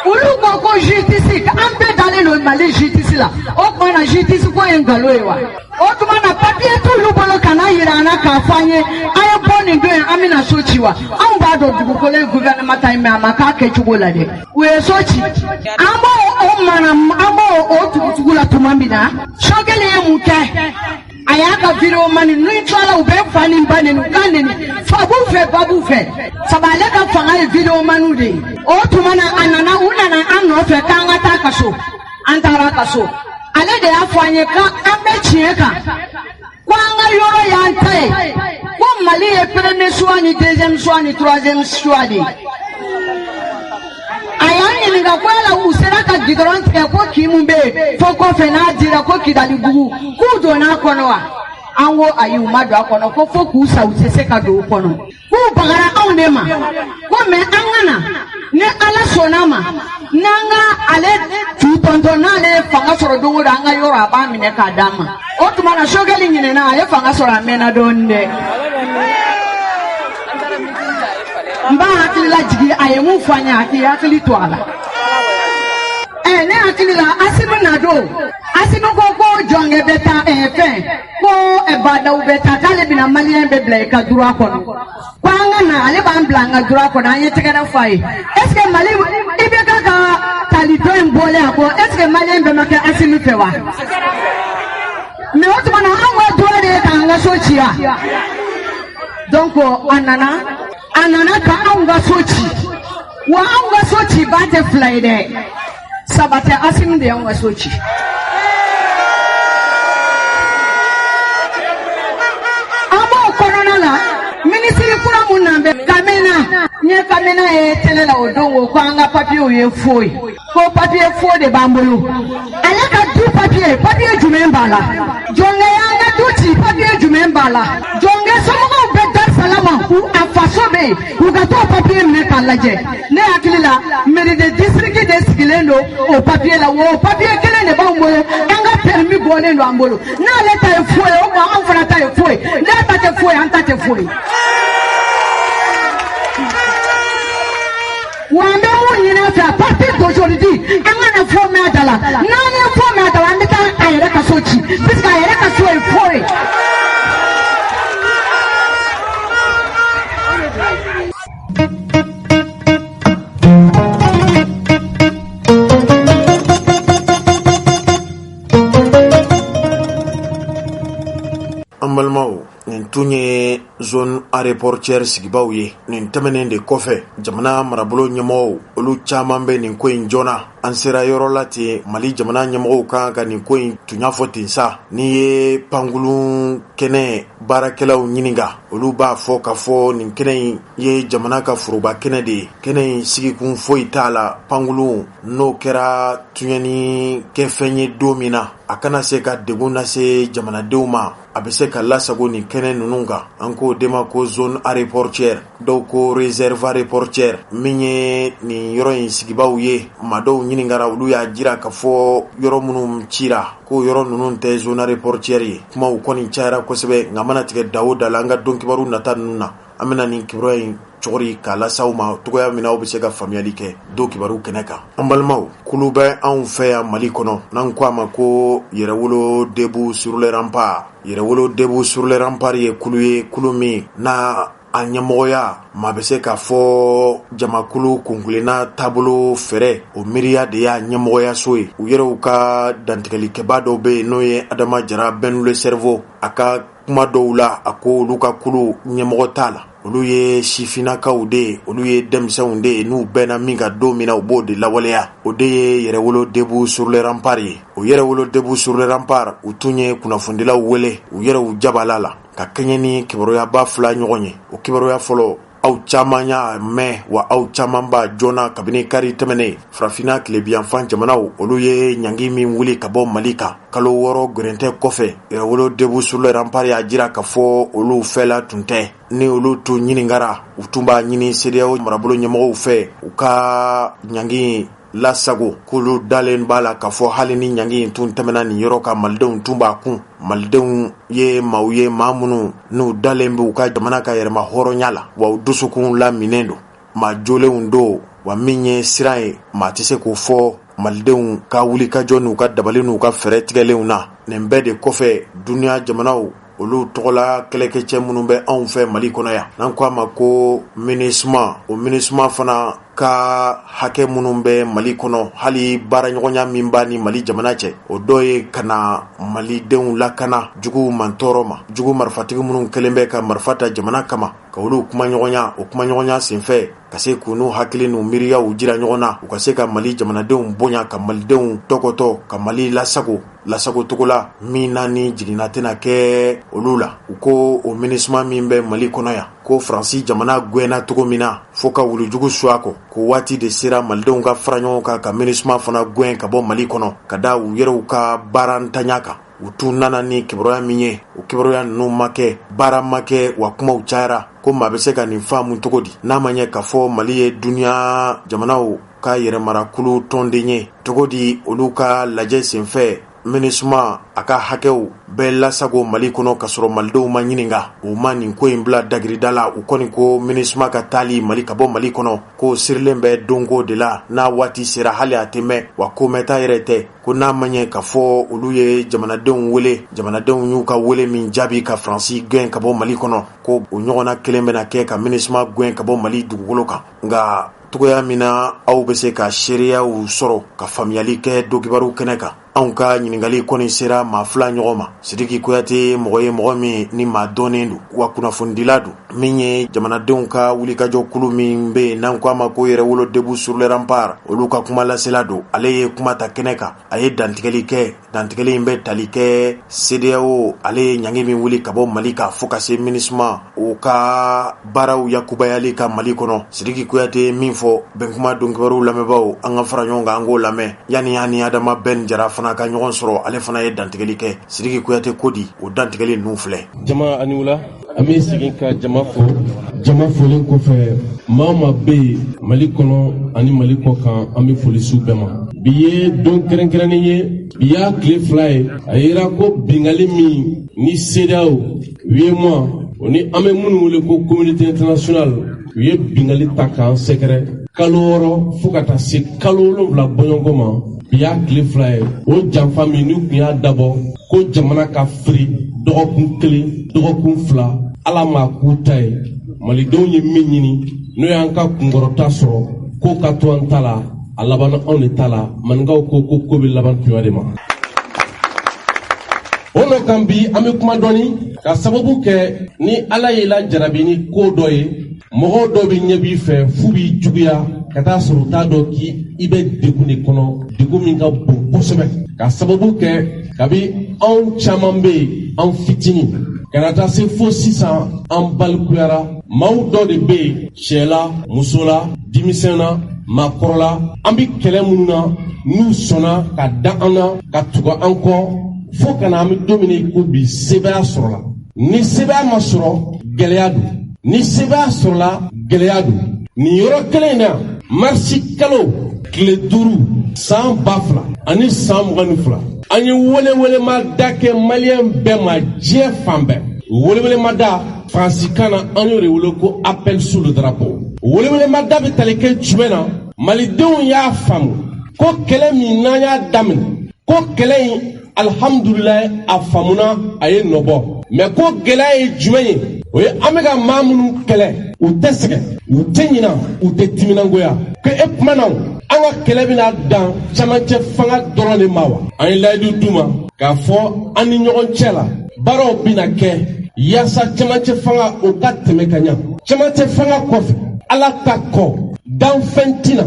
S10: olu ko ko justice an bɛɛ dalen don Mali justice la o tuma na justice ko ye nkalon ye wa o tuma na papiye t'olu bolo ka na yira an na k'a fɔ an ye an ye bɔ nin don ye an bɛna so ci wa anw b'a dɔn dugukolo ye gouvernement ta ye mais a ma k'a kɛcogo la dɛ u ye so ci an b'o mana an b'o tugutugu la tuma min na so kelen ye mun kɛ a y'a ka vidéo mani n'u tilala u bɛ fa ni ba neni u ka neni fa b'u fɛ ba b'u fɛ sabu ale ka fanga ye vidéo maniw de ye o tuma na a nana u nana an nɔfɛ k'an ka taa ka so an taara ka so ale de y'a fɔ an ye k'an bɛ tiɲɛ kan ko an ka yɔrɔ y'an ta ye ko Mali ye premier choix ni deuxième choix ni troisième choix de ye a y'an ɲininka ko yala u sera ka gidɔrɔn tigɛ ko kin mun bɛ yen fo kɔfɛ n'a dira ko Kidalibugu k'u donna a kɔnɔ wa an ko ayi u ma don a kɔnɔ ko fo k'u sa u tɛ se ka don o kɔnɔ k'u bagara anw de ma ko mais an ka na ni Ala sɔnna ma n'an ka ale tu tɔntɔn n'ale ye fanga sɔrɔ don o don an ka yɔrɔ a b'a minɛ k'a d'a ma o tuma na Sogɛli ɲinɛna a ye fanga sɔrɔ a mɛnna dɔɔnin dɛ. N b'a hakili lajigi a ye mun fɔ an ye a k'i hakili to a la ne hakili la Asimi na don Asimi ko jɔnkɛ bɛ taa fɛn ko Badaw bɛ taa k'ale bɛna maliyɛn bɛ bila i ka droit kɔnɔ ko an ka na ale b'an bila an ka droit kɔnɔ an ye tɛgɛrɛ fɔ a ye est ce que Mali IBK ka talidon in bɔlen a kɔ est ce que maliyɛn bɛɛ ma kɛ Asimi fɛ wa mais o tuma na anw ka droit de ye k'an ka so ci ya donc a nana ka anw ka so ci wa anw ka so ci ba tɛ fila ye dɛ saba tɛ Asimi de y'anw ka so ci an b'o kɔnɔna la minisiri kura mun na bɛ Kamena n ye Kamena ye télé la o don ko an ka papiyew ye faux ye ko papiye faux de b'an bolo ale ka du papiye jumɛn b'a la jɔnkɛ y'an ka du ci papiye jumɛn b'a la jɔnkɛ somɔgɔw bɛ Darusalama a faso bɛ yen u ka t'o papiye minɛ k'a lajɛ ne hakili la mairie de district de sigi sigilen don o papier la o papier kelen de b'anw bolo an ka permis bɔlen don an bolo n'ale ta ye foyi o kuma anw fana ta ye foyi ne ta tɛ foyi an ta tɛ foyi wa an bɛ mun ɲini fɛ à partir d'aujourd'hui an kana fɔ mɛn a da la n'an ye fɔ mɛn a da la an bɛ taa a yɛrɛ ka so ci puisque a yɛrɛ ka so ye foyi.
S1: Ambalmao nin tun ye zone aéroportière sigibaw ye nin tɛmɛnen de kɔfɛ jamana marabolo ɲɛmɔgɔw olu caaman bɛ nin ko in joona an sera yɔrɔ la ten Mali jamana ɲɛmɔgɔw kan ka nin ko in tun y'a fɔ ten sa ni ye pangulun kɛnɛ baarakɛlaw ɲininka olu b'a fɔ ka fɔ nin kɛnɛ in ye jamana ka foroba kɛnɛ de ye kɛnɛ in sigikun foyi t'a la pangulun n'o kɛra tuɲɛni kɛfɛn ye don min na a kana se ka degun lase jamanadenw ma a bɛ se ka lasago nin kɛnɛ ninnu kan an k'o de ma ko zone aéroportière dɔw ko réserve aéroportière min ye nin yɔrɔ in sigibaw ye maa dɔw ɲininkara olu y'a jira ka fɔ yɔrɔ minnu cira ko yɔrɔ ninnu tɛ zone aéroportière ye kumaw kɔni cayara kosɛbɛ nka mana tigɛ da o da la an ka don kibaru nata ninnu na an bɛna nin kibaruya in cɔgɔri k'a lasaw ma togoya min na aw bɛ se ka faamuyali kɛ do kibaru kɛnɛ kan an balimaw kulu bɛ anw fɛ yan Mali kɔnɔ n'an ko a ma ko yɛrɛwolo debout sur les remparts yɛrɛwolo debout sur les remparts ye kulu min na a ɲɛmɔgɔya maa bɛ se k'a fɔ jamakulu kunkilenna taabolo fɛrɛ o miiriya de y'a ɲɛmɔgɔya so ye u yɛrɛw ka dantigɛlikɛba dɔw bɛ yen n'o ye Adama Jara Ben le Cerveau a ka kuma dɔw la a ko olu ka kulu ɲɛmɔgɔ t'a la olu ye sifinnakaw de ye olu ye denmisɛnw de ye n'u bɛnna min ka don min na u b'o de lawaleya o de ye yɛrɛwolo debout sur les remparts ye o yɛrɛwolo debout sur les remparts u tun ye kunnafonidilaw wele u yɛrɛw jabala la ka kɛɲɛ ni kibaruya fila ɲɔgɔn ye o kibaruya fɔlɔ aw caman y'a mɛn wa aw caman b'a joona kabini kari tɛmɛnen farafinna tilebiyanfan jamanaw olu ye ɲangi min wuli ka bɔ Mali kan kalo 6 gwɛrɛntɛ kɔfɛ yɛrɛwolo debout sur les remparts y'a jira ka fɔ olu fɛla tun tɛ ni olu tun ɲininkara u tun b'a ɲini CEDEAO marabolo ɲɛmɔgɔw fɛ u ka ɲangi lasago k'olu dalen b'a la k'a fɔ hali ni ɲangi in tun tɛmɛna nin yɔrɔ kan malidenw tun b'a kun malidenw ye maaw ye maa minnu n'u dalen bɛ u ka jamana ka yɛrɛma hɔrɔnya la wa u dusukun laminen don maa jolenw don wa min ye siran ye maa tɛ se k'o fɔ malidenw ka wulikajɔ n'u ka dabali n'u ka fɛɛrɛ tigɛlenw na nin bɛɛ de kɔfɛ duniya jamanaw olu tɔgɔla kɛlɛkɛcɛ minnu bɛ anw fɛ Mali kɔnɔ yan n'an ko a ma ko MINUSMA o MINUSMA fana ka hakɛ minnu bɛ Mali kɔnɔ hali baaraɲɔgɔnya min b'a ni Mali jamana cɛ o dɔ ye ka na malidenw lakana juguw man tɔɔrɔ ma jugu marifatigi minnu kɛlen bɛ ka marifa ta jamana kama ka olu kumaɲɔgɔnya o kumaɲɔgɔnya senfɛ ka se k'u n'u hakili n'u miiriyaw jira ɲɔgɔn na u ka se ka Mali jamanadenw bonya ka malidenw tɔgɔtɔ ka Mali lasago togo la min na ni jiginna tɛna kɛ olu la u ko o MINUSMA min bɛ Mali kɔnɔ yan ko Faransi jamana gwɛnna togo min na fo ka wulujugu su a kɔ ko waati de sera malidenw ka fara ɲɔgɔn kan ka MINUSMA fana gwɛn ka bɔ Mali kɔnɔ ka da u yɛrɛw ka baara ntanya kan u tun nana ni kibaruya min ye o kibaruya ninnu ma kɛ baara ma kɛ wa kumaw cayara ko maa bɛ se ka nin faamu cogo di n'a ma ɲɛ k'a fɔ Mali ye duniya jamanaw ka yɛrɛmarakulu tɔnden ye cogo di olu ka lajɛ senfɛ MINUSMA a ka hakɛw bɛɛ lasago Mali kɔnɔ ka sɔrɔ malidenw ma ɲininka u ma nin ko in bila dagirida la u kɔni ko MINUSMA ka taali Mali ka bɔ Mali kɔnɔ ko sirilen bɛ donko de la n'a waati sera hali a tɛ mɛn wa ko mɛnta yɛrɛ tɛ ko n'a ma ɲɛ k'a fɔ olu ye jamanadenw wele jamanadenw y'u ka wele min jaabi ka Faransi gɛn ka bɔ Mali kɔnɔ ko o ɲɔgɔnna kelen bɛna kɛ ka MINUSMA gɛn ka bɔ Mali dugukolo kan nka togoya min na aw bɛ se ka seereyaw sɔrɔ ka faamuyali kɛ dokibaru kɛnɛ kan anw ka ɲiningali kɔni sera maa fila ɲɔgɔn ma Sidiki Kuyate mɔgɔ ye mɔgɔ min ni maa dɔnnen don wa kunnafonidila don min ye jamanadenw ka wulikajɔ kulu min bɛ yen n'an ko a ma ko yɛrɛwolo debout sur les remparts olu ka kuma lasela don ale ye kuma ta kɛnɛ kan a ye dantigɛli kɛ dantigɛli in bɛ tali kɛ CEDEAO ale ye ɲangi min wuli ka bɔ Mali kan fo ka se MINUSMA o ka baaraw yakubayali ka Mali kɔnɔ Sidiki Kuyate min fɔ bɛnkuma donkibaru lamɛnbaaw an ka fara ɲɔgɔn kan an k'o lamɛn yani Adama Ben Jara fana ka ɲɔgɔn sɔrɔ ale fana ye dantigɛli kɛ Sidiki Kuyate ko di o dantigɛli ninnu filɛ
S11: jama ani wula an bɛ segin ka jama folen kɔfɛ maa ma bɛ yen Mali kɔnɔ ani Mali kɔ kan an bɛ foli s'u bɛɛ ma. Bi ye don kɛrɛnkɛrɛnnen ye, bi y'a tile 2 ye, a yera ko bingali min ni CEDEAO, UEMOA o ni an bɛ minnu wele ko communauté internationale u ye bingali ta k'an sɛgɛrɛ kalo 6 fo ka taa se kalo 7 bɔɲɔgɔn ma. Bi y'a tile 2 ye, o janfa min n'u tun y'a dabɔ ko jamana ka firi dɔgɔkun 1 dɔgɔkun 2 ala ma k'u ta ye. Malidenw ye min ɲini n'o y'an ka kunkɔrɔta sɔrɔ ko ka to an ta la a laban anw de ta la. Maninkaw ko ko bɛ laban tuya de ma. O nɔ kan bi an bɛ kuma dɔɔni ka sababu kɛ ni ala y'i la jarabi ni ko dɔ ye, mɔgɔw dɔ bɛ ɲɛ b'i fɛ f'u b'i juguya ka taa sɔrɔ u t'a dɔn k'i bɛ degun de kɔnɔ, degun min ka bon kosɛbɛ. Ka sababu kɛ kabi anw caman bɛ yen an fitinin kana taa se fo sisan an balikuyara. Maaw dɔ de bɛ yen cɛ la, muso la, denmisɛn na, maakɔrɔ la, an bɛ kɛlɛ minnu na n'u sɔnna ka da an na ka tugu an kɔ fo kana an bɛ don min na ko bi sɛbɛya sɔrɔla. Ni sɛbɛya ma sɔrɔ gɛlɛya don, ni sɛbɛya sɔrɔla gɛlɛya don. Nin yɔrɔ kelen in na marisi kalo tile 5 san 2000 ani san 22 an ye welewelemada kɛ maliyɛn bɛɛ ma diɲɛ fan bɛɛ. Welewelemada faransikan na an y'o de wele ko appel sous le drapeau. Welewelemada bɛ tali kɛ jumɛn na? Malidenw y'a faamu ko kɛlɛ min n'an y'a daminɛ ko kɛlɛ in alhamdulilayi a faamuna a ye nɔbɔ. Mais ko gɛlɛya ye jumɛn ye? O ye an bɛ ka maa minnu kɛlɛ u tɛ sɛgɛn, u tɛ ɲina, u tɛ timinangoya. Ko e kuma na an ka kɛlɛ bɛna dan camancɛ fanga dɔrɔn de ma wa? An ye layidu d'u ma k'a fɔ an ni ɲɔgɔn cɛ la baaraw bɛna kɛ yaasa camancɛ fanga o ka tɛmɛ ka ɲa. Camancɛ fanga kɔfɛ ala ta kɔ danfɛn tina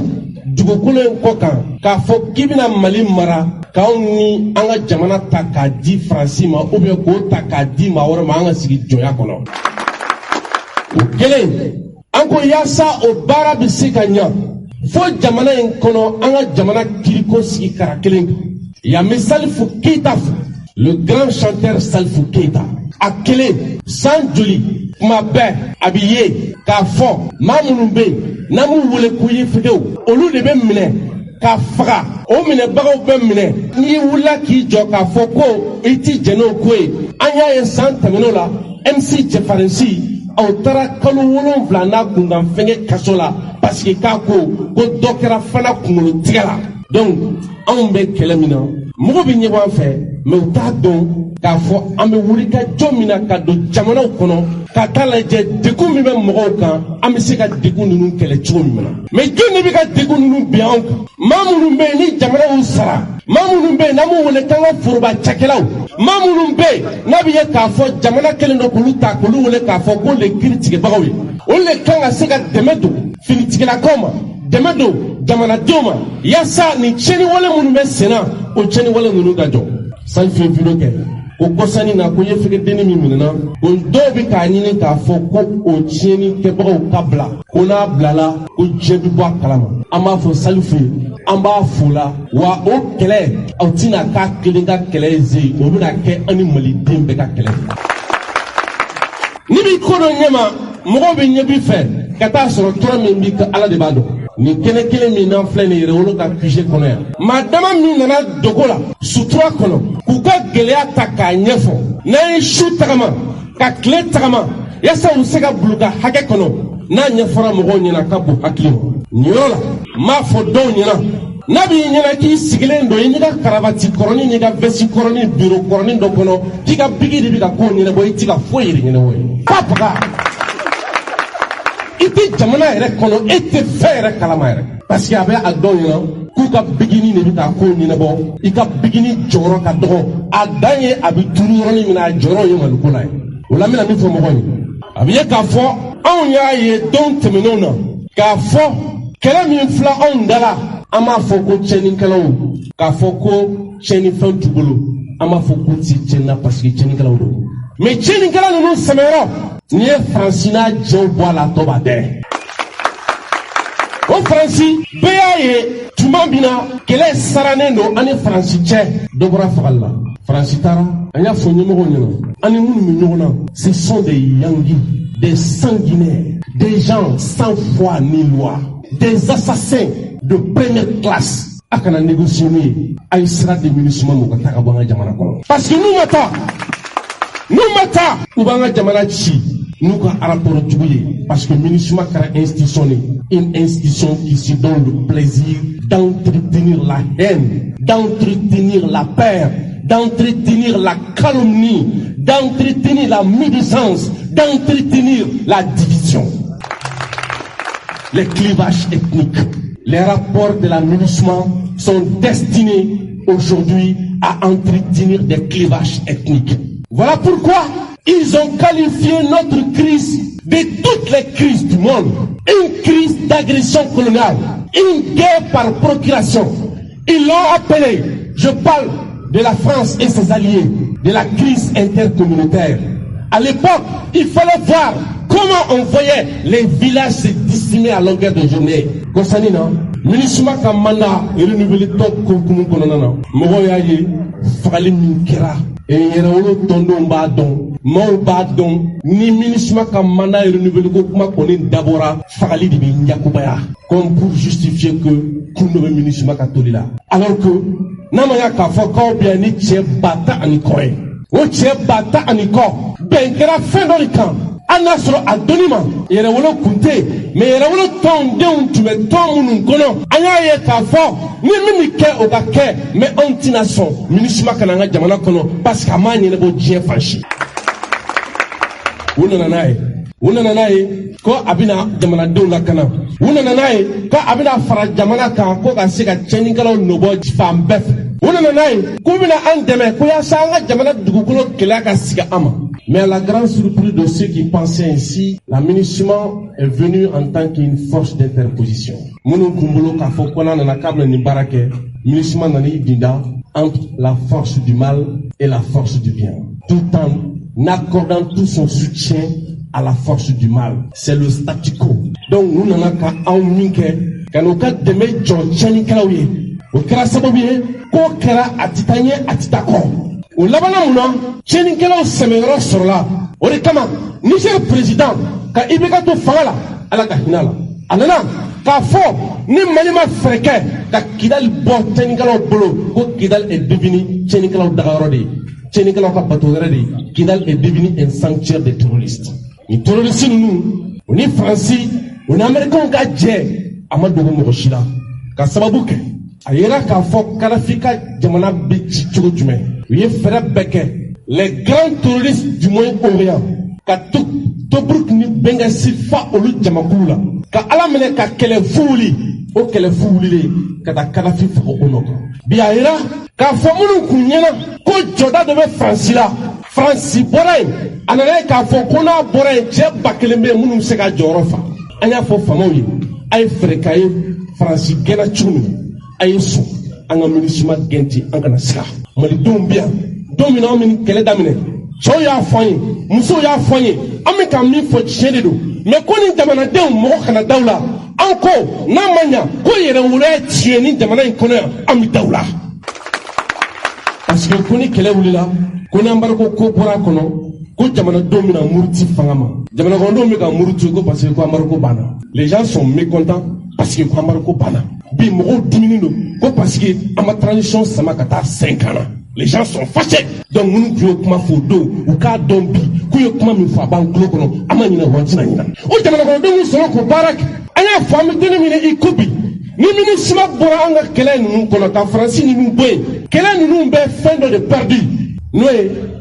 S11: dugukolo in kɔ kan k'a fɔ k'i bɛna Mali mara k'anw ni an ka jamana ta k'a di Faransi ma ou bien k'o ta k'a di maa wɛrɛ ma an ka sigi jɔnya kɔnɔ. O kelen an ko yaasa o baara bɛ se ka ɲa fo jamana in kɔnɔ an ka jamana kiriko sigi kara kelen kan. Ya bɛ Salifu Keita fo, le grand chanteur Salifu Keita. A kelen san joli kuma bɛɛ a bɛ ye k'a fɔ maa minnu bɛ yen n'an b'u wele ko yefegew olu de bɛ minɛ k'a faga. O minɛbagaw bɛ minɛ n'i wulila k'i jɔ k'a fɔ ko i ti jɛn n'o ko ye. An y'a ye san tɛmɛn'o la MC Jɛfarinsi aw taara kalo 7 n'a kunkan fɛngɛ kaso la parce que k'a ko dɔ kɛra fana kunkolo tigɛ la. Donc anw bɛ kɛlɛ min na mɔgɔ bɛ ɲɛbɔ an fɛ mais u t'a dɔn k'a fɔ an bɛ wuli ka jɔ min na ka don jamanaw kɔnɔ ka taa lajɛ degun min bɛ mɔgɔw kan an bɛ se ka degun ninnu kɛlɛ cogo min na. Mais jɔn de bɛ ka degun ninnu bin anw kan? Maa minnu bɛ yen ni jamana y'u sara, maa minnu bɛ yen n'an b'u wele k'an ka foroba cakɛlaw, maa minnu bɛ yen n'a bɛ ye k'a fɔ jamana kɛlen don k'olu ta k'olu wele k'a fɔ ko le kiiritigɛbagaw ye. Olu de kan ka se ka dɛmɛ don finitigilakaw ma, dɛmɛ don jamanadenw ma yaasa nin tiɲɛniwale minnu bɛ sen na o tiɲɛniwale ninnu ka jɔ. Salifu ye video kɛ o kɔsani na ko yefegedeni min minɛna o dɔw bɛ k'a ɲini k'a fɔ ko o tiɲɛnikɛbagaw ka bila ko n'a bilala ko diɲɛ bɛ bɔ a kalama. An b'a fɔ Salifu ye an b'a fo la wa o kɛlɛ aw tɛna k'a kelen ka kɛlɛ ye ze o bɛna kɛ an ni Maliden bɛɛ ka kɛlɛ. Ni b'i ko dɔ ɲɛma mɔgɔw bɛ ɲɛ b'i fɛ ka taa sɔrɔ tɔɔrɔ min b'i ka ala de b'a dɔn. Nin kɛnɛ kelen min n'an filɛ nin yɛrɛ wolo ka QG kɔnɔ yan maa dama min nana dogo la sutura kɔnɔ k'u ka gɛlɛya ta k'a ɲɛfɔ n'an ye su tagama ka tile tagama yaasa u se ka bulu ka hakɛ kɔnɔ n'a ɲɛfɔra mɔgɔw ɲɛna ka bon hakili ma. Nin yɔrɔ la n b'a fɔ dɔw ɲɛna n'a b'i ɲɛna k'i sigilen don i n'i ka karabati kɔrɔnin n'i ka vɛsi kɔrɔnin biro kɔrɔnin dɔ kɔnɔ k'i ka bigi de bɛ ka kow ɲɛnabɔ i tɛ ka foyi yɛrɛ ɲɛnabɔ ye. K'a faga i tɛ jamana yɛrɛ kɔnɔ e tɛ fɛn yɛrɛ kalama yɛrɛ parce que a bɛ a dɔw ɲɛna k'u ka bigini de bɛ ka kow ɲɛnabɔ i ka bigini jɔyɔrɔ ka dɔgɔ a dan ye a bɛ turu yɔrɔnin min na a jɔyɔrɔ ye Maliko la ye. O la n bɛna min fɔ mɔgɔw ye a bɛ ye k'a fɔ anw y'a ye don tɛmɛnenw na k'a fɔ kɛlɛ min filɛ anw da la an b'a fɔ ko tiɲɛnikɛlaw k'a fɔ ko tiɲɛnifɛn t'u bolo an b'a fɔ k'u ti tiɲɛna parce que tiɲɛnikɛlaw don. Mais tiɲɛnikɛla ninnu sɛmɛyɔrɔ n'i ye Faransi n'a jɛw bɔ a la tɔ b'a dɛ. O Faransi bɛɛ y'a ye tuma min na kɛlɛ sarannen don an ni Faransi cɛ dɔ bɔra fagali la Francitara, Anya Fonyemoronino, Animou Mignona, ce sont des Yangui, des sanguinaires, des gens sans foi ni loi, des assassins de première classe. Akana négocier Aïsra des municipaux Mokataka Banga Jamana. Parce que nous mata, Ubanga Jamana Chi, nous ka rapport Djouye, parce que municipal kara institutionné, une institution qui se donne le plaisir d'entretenir la haine, d'entretenir la peur, d'entretenir la calomnie, d'entretenir la médisance, d'entretenir la division. Les clivages ethniques, les rapports de l'aménagement sont destinés aujourd'hui à entretenir des clivages ethniques. Voilà pourquoi ils ont qualifié notre crise de toutes les crises du monde. Une crise d'agression coloniale, une guerre par procuration. Ils l'ont appelé, je parle de la France et ses alliés, de la crise intercommunautaire. À l'époque, il fallait voir comment on voyait les villages se dissimer à longueur de journée. Kosanina, municipal Kamana et le nouvel top Kunkumu Konana, Moroyaye, Falim Kera, et Yerolo Tondo Badon, Mor Badon, ni municipal Kamana et le nouvel Kokuma Konin Dabora, Fali de Yakubaya, comme pour justifier que Kuno municipal Katolila. Alors que, Namaya Kafoko bien ni Tche Bata Anikoe. O Tche Bata Aniko, Benkera Fendorikan. Anasro Adonima, Yerewolo Kunte, mais Yerewolo Tondeun, tu me tombes nous kono, Aya Kafo, ni Mimike Obake, mais anti-nation, Minishima Kananga Jamana Kono, parce qu'à Mani nebo Dien Fanchi. Unananae, ko Abina Jamana Doula Kana, Unananae, ko Abina Fara Jamana Kan, ko Gasika Chenikalo Nobo Fambef, Unananae, Kumina Andeme, Koya Sanga Jamana Dukulo Kelaka Siga Ama. Mais à la grande surprise de ceux qui pensaient ainsi, l'aménagement est venu en tant qu'une force d'interposition. Mounou Kumbolo Kafokona Nanakable Nibarake, l'aménagement Nani Dinda, entre la force du mal et la force du bien, tout en accordant tout son soutien à la force du mal. C'est le statu quo. Donc nous n'avons qu'à auminke, qu'à nos cas de mettre John Chani Kalaouye, au Karasabobier, qu'au Kara Atitanye Atitako. Au Labanamuna, Chenikelo Semero sur là. Au Rekama, Niger président, ka Ibekato Fala, à la Kahinala. Anana, ka fo, ni Manima Freke, ka Kidal Bo, Chenikelo Bolo, ko Kidal est devenu Chenikelo Dagarodi, Chenikelo Kapatoredi, Kidal est devenu un sanctuaire des terroristes. Ni terroristes nous, on est français, on est américain, on est djé, Amadou Mokoshila, ka Sababuke. Aïra Kafo, Kalafika, Jamana Bichi Chukutume. Les grands terroristes du Moyen-Orient, Katuk, Tobruk ni Bengasi fa olu Jamakula, Ka Alamene ka Kele Fouli, O Kele Fouli, Kata Kalafi Fako Onoko. Biaïra, Ka Famunu Kunyana, Ko Joda de Francila, Franci Borain, Anane Ka Fokona Borain, Jeb Bakeleme Munum Sega Jorofa, Anya Fo Famoyi, Aïe Frekaye, Franci Gena Chumi. Ayesu anga municipal genti anga nasika mali dombia domina min kele damine so ya fanyi muso ya fanyi amika mi fo chededo me koni jamana de mo kana dawla anko na manya ko yere wure tieni jamana ikono ami dawla parce que koni kele wulila koni ambarko ko pora kono ko jamana domina murti fangama jamana ko ndo mi ka murti ko parce que ko ambarko bana les gens sont mécontents parce que ko ambarko bana bi mogo diminino ko parce que ama transition sama kata 5 ans les gens sont fâchés donc nous pouvons kuma fodo ou ka dombi ku yo kuma mi fa ban klo kono ama nyina wantina nyina o jamana ko do so ko barak anya fami tene mine ikubi ni ministre bora anga kele nu kono ta France ni nu boy kele nu be fendo de perdu nous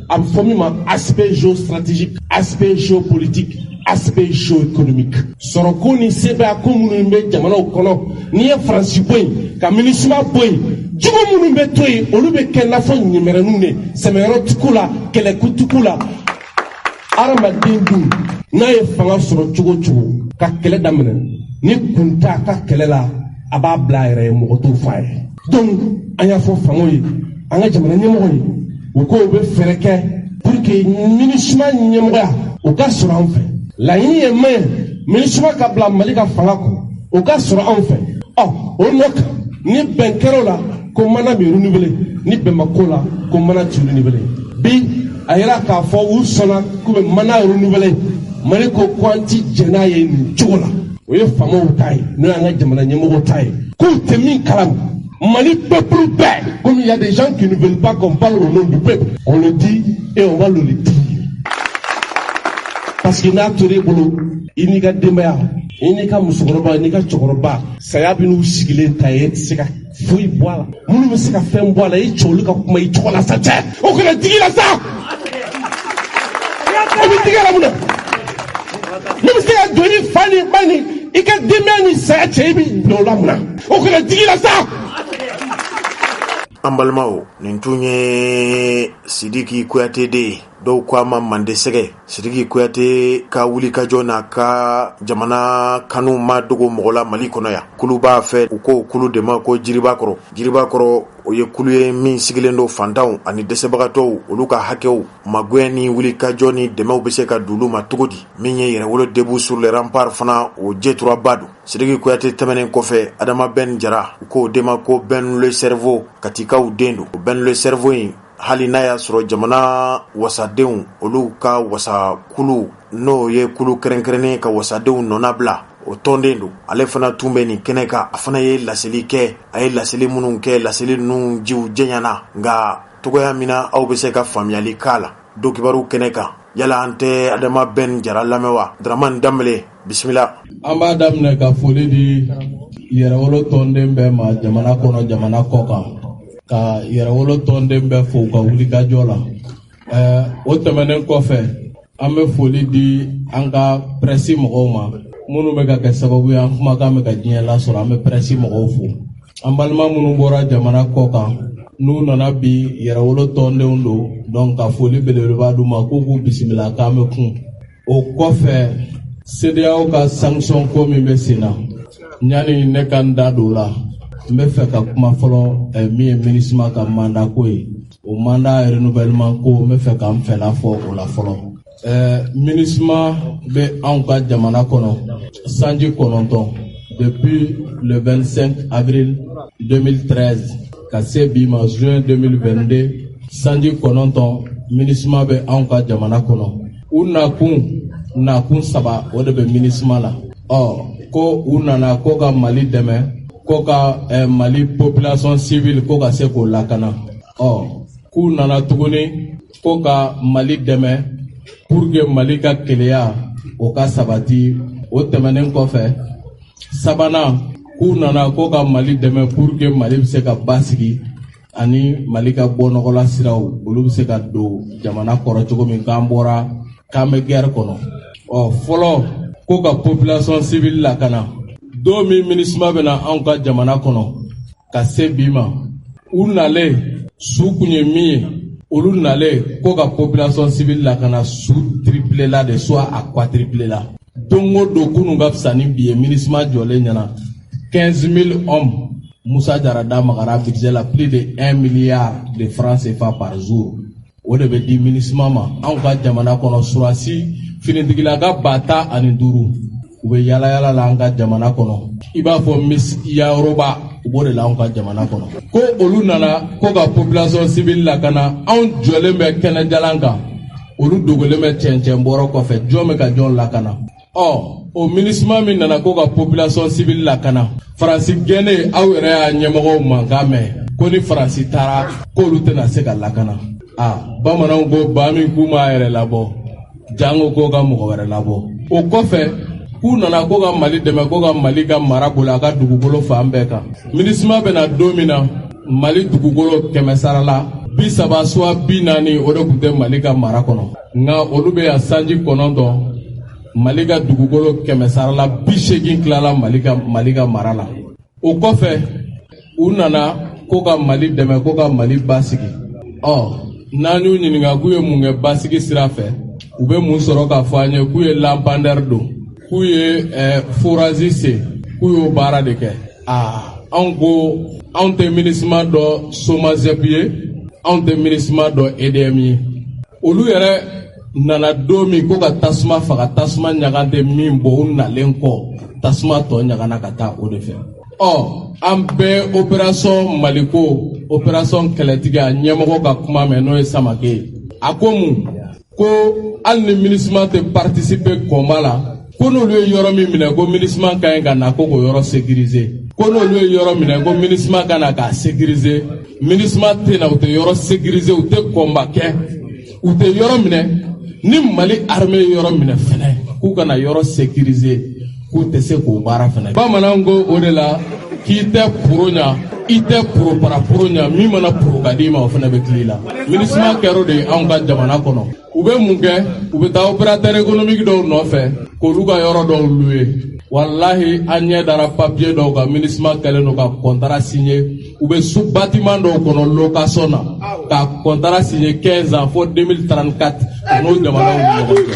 S11: am fomi ma aspect géostratégique aspect géopolitique aspect géoéconomique. Soroko ni sebe akomunu mbe jamana okono ni ya France boy ka ministre boy jugo munu mbe toy olube kenna fo nyimere nune semero tukula kele kutukula arama dingu na ye fanga soro chugo chugo ka kele damene ni kunta ka kele la aba blaire mo to faye donc anya fo famoyi anga jamana nyemoyi ko be fereke pour que ministre nyemoya o ka soro en fait la yini ye main ministre ka bla malika falako o ka soro en fait oh on nok ni benkero la ko mana mi renouveler ni Bamako la ko mana ti renouveler bi a yira k'a fɔ u sɔnna k'u bɛ mana renouveler Mali ko k'an ti jɛn ye nin cogo la o ye faamaw ta ye n'o y'an ka jamana ɲɛmɔgɔw ta ye k'u tɛ min kalama Mali peuple bɛɛ comme il y a des gens qui ne veulent pas qu'on parle au nom du peuple on le dit et on va le dire parce que n'a tora i bolo i n'i ka denbaya i n'i ka musokɔrɔba i n'i ka cɛkɔrɔba saya bɛ n'u sigilen ta ye e tɛ se ka foyi bɔ a la minnu bɛ se ka fɛn bɔ a la i cɛ olu ka kuma i cogo la sa cɛ o kana digi la sa o bɛ digi la mun na ne bɛ se ka jɔ ni fa ni ba ni i ka denbaya ni saya cɛ i bɛ bila o la mun na o kana digi la sa.
S1: An balimaw nin tun ye Sidiki Kuyate de ye dɔw ko a ma mande sɛgɛ Sidiki Kuyate ka wulikajɔ n'a ka jamana kanu ma dogo mɔgɔ la Mali kɔnɔ yan kulu b'a fɛ u ko kulu de ma ko jiribakɔrɔ o ye kulu ye min sigilen do fantanw ani dɛsɛbagatɔw olu ka hakɛw magoya ni wulikajɔ ni dɛmɛw bɛ se ka d'olu ma cogo di min ye yɛrɛwolo debout sur les remparts fana o jeturaba don Sidiki Kuyate tɛmɛnen kɔfɛ Adama Ben Jara u ko de ma ko Ben le cerveau katikaw den do Ben le cerveau in hali n'a y'a sɔrɔ jamana wasadenw olu ka wasakulu n'o ye kulu kɛrɛnkɛrɛnnen ka wasadenw nɔnabila o tɔnden don ale fana tun bɛ nin kɛnɛ kan a fana ye laseli kɛ a ye laseli minnu kɛ laseli ninnu jiw jɛɲana nka togoya min na aw bɛ se ka faamuyali k'a la do kibaru kɛnɛ kan yala an tɛ Adama Ben Jara lamɛn wa Dramane Danbele bisimila.
S2: An b'a daminɛ ka foli di yɛrɛwolo tɔnden bɛɛ ma jamana kɔnɔ jamana kɔ kan ka yɛrɛwolo tɔnden bɛɛ fo ka wulikajɔ la o tɛmɛnen kɔfɛ an bɛ foli di an ka prɛsi mɔgɔw ma minnu bɛ ka kɛ sababu ye an kumakan bɛ ka diɲɛ lasɔrɔ an bɛ prɛsi mɔgɔw fo an balima minnu bɔra jamana kɔ kan n'u nana bi yɛrɛwolo tɔndenw don donc ka foli belebeleba d'u ma k'u k'u bisimila k'an bɛ kun o kɔfɛ CEDEAO ka sanction ko min bɛ sen na ɲani ne ka n da don o la n bɛ fɛ ka kuma fɔlɔ min ye MINUSMA ka mandat ko ye o mandat renouvellement ko n bɛ fɛ ka n fɛla fɔ o la fɔlɔ MINUSMA bɛ anw ka jamana kɔnɔ sanji 9 depuis le 25 avril 2013 ka se bi ma juin 2022 sanji 9 MINUSMA bɛ anw ka jamana kɔnɔ u nakun saba o de bɛ MINUSMA la ko u nana ko ka Mali dɛmɛ ko ka Mali population civile ko ka se k'o lakana k'u nana tuguni ko ka Mali dɛmɛ pour que Mali ka keleya o ka sabati o tɛmɛnen kɔfɛ sabanan k'u nana ko ka Mali dɛmɛ pour que Mali bɛ se ka basigi ani Mali ka bɔ nɔgɔla siraw olu bɛ se ka don jamana kɔrɔ cogo min k'an bɔra k'an bɛ guerre kɔnɔ fɔlɔ ko ka population civile lakana don min MINUSMA bɛ na anw ka jamana kɔnɔ ka se bi ma u nalen su kun ye min ye olu nalen ko ka population civile lakana su triplé la de soit à quadruplé la don o don kunun ka fisa ni bi ye MINUSMA jɔlen ɲɛna 15 000 hommes Moussa Diarra magara budget la plus de 1 milliard de francs CFA par jour o de bɛ di MINUSMA ma anw ka jamana kɔnɔ surasi finitigilaka 15,000 u bɛ yala yala la an ka jamana kɔnɔ i b'a fɔ Miss Yoroba u b'o de la an ka jamana kɔnɔ ko olu nana ko ka population civile lakana anw jɔlen bɛ kɛnɛjalan kan olu dogolen bɛ cɛncɛn bɔrɔ kɔfɛ jɔn bɛ ka jɔn lakana o MINUSMA min nana ko ka population civile lakana Faransi gɛnne aw yɛrɛ y'a ɲɛmɔgɔw mankan mɛn ko ni Faransi taara k'olu tɛna se ka lakana bamananw ko ba min k'u m'a yɛrɛ labɔ jango ko ka mɔgɔ wɛrɛ labɔ o kɔfɛ k'u nana ko ka Mali dɛmɛ ko ka Mali ka mara bolo a ka dugukolo fan bɛɛ kan MINUSMA bɛ na don min na Mali dugukolo 100 sarala 30 soit 40 o de tun tɛ Mali ka mara kɔnɔ nka olu bɛ yan sanji 9 Mali ka dugukolo 100 sarala 80 tilala Mali ka mara la o kɔfɛ u nana ko ka Mali dɛmɛ ko ka Mali basigi n'an y'u ɲininka k'u ye mun kɛ basigi sira fɛ u bɛ mun sɔrɔ k'a fɔ an ye k'u ye lampadaire don k'u ye forage sen k'u y'o baara de kɛ anw ko anw tɛ MINUSMA dɔ SOMAGEP ye anw tɛ MINUSMA dɔ EDM ye olu yɛrɛ nana don min ko ka tasuma faga tasuma ɲaga tɛ min bɔ u nalen kɔ tasuma tɔ ɲagana ka taa o de fɛ an bɛɛ opération Maliko
S11: opération kɛlɛtigi a ɲɛmɔgɔ ka kuma mɛn n'o ye Samake ye. A ko mun ko hali ni MINUSMA tɛ participer combat la ko n'olu ye yɔrɔ min minɛ ko MINUSMA ka ɲi ka na ko k'o yɔrɔ sécuriser. Ko n'olu ye yɔrɔ minɛ ko MINUSMA ka na k'a sécuriser. MINUSMA tɛ na u tɛ yɔrɔ sécuriser u tɛ combat kɛ u tɛ yɔrɔ minɛ ni Mali armée ye yɔrɔ minɛ fɛnɛ k'u kana yɔrɔ sécuriser k'u tɛ se k'o baara fɛnɛ. Bamananw ko o de la k'i tɛ poro ɲa i tɛ poro para poro ɲa min mana poro ka di ma o fɛnɛ bɛ tile la. MINUSMA kɛr'o de ye anw ka jamana kɔnɔ. U bɛ mun kɛ u bɛ taa opérateur économique dɔw nɔfɛ k'olu ka yɔrɔ dɔw louer. Wallahi an ɲɛ dara papier dɔw kan MINUSMA kɛlen don ka contrat signer u bɛ sous bâtiment dɔw kɔnɔ location na ka contrat signer 15 ans fo 2034 n'o jamanaw ni ɲɔgɔn cɛ.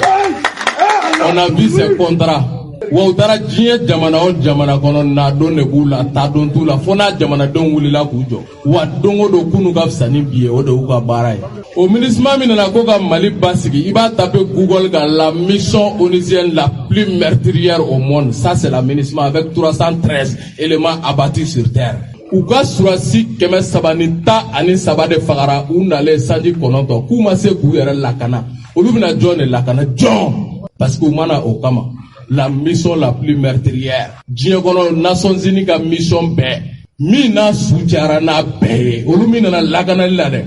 S11: On a vu ces contrats. Wa u taara diɲɛ jamana o jamana kɔnɔ na don de b'u la ta don t'u la fo n'a jamanadenw wulila k'u jɔ wa don o don kunu ka fisa ni bi ye o de y'u ka baara ye. O MINUSMA min nana ko ka Mali basigi i b'a taper Google kan la mission onusienne la plus meurtrière au monde, ça c'est la MINUSMA avec 313 éléments abattus sur terre. U ka surasi 313 de fagara u nalen sanji 9 k'u ma se k'u yɛrɛ lakana olu bɛna jɔn de lakana jɔn parce que u mana o kama. La mission la plus meurtrière. Diɲɛ kɔnɔ Nations Unies ka mission bɛɛ min n'a su cayara n'a bɛɛ ye olu min nana lakanali la dɛ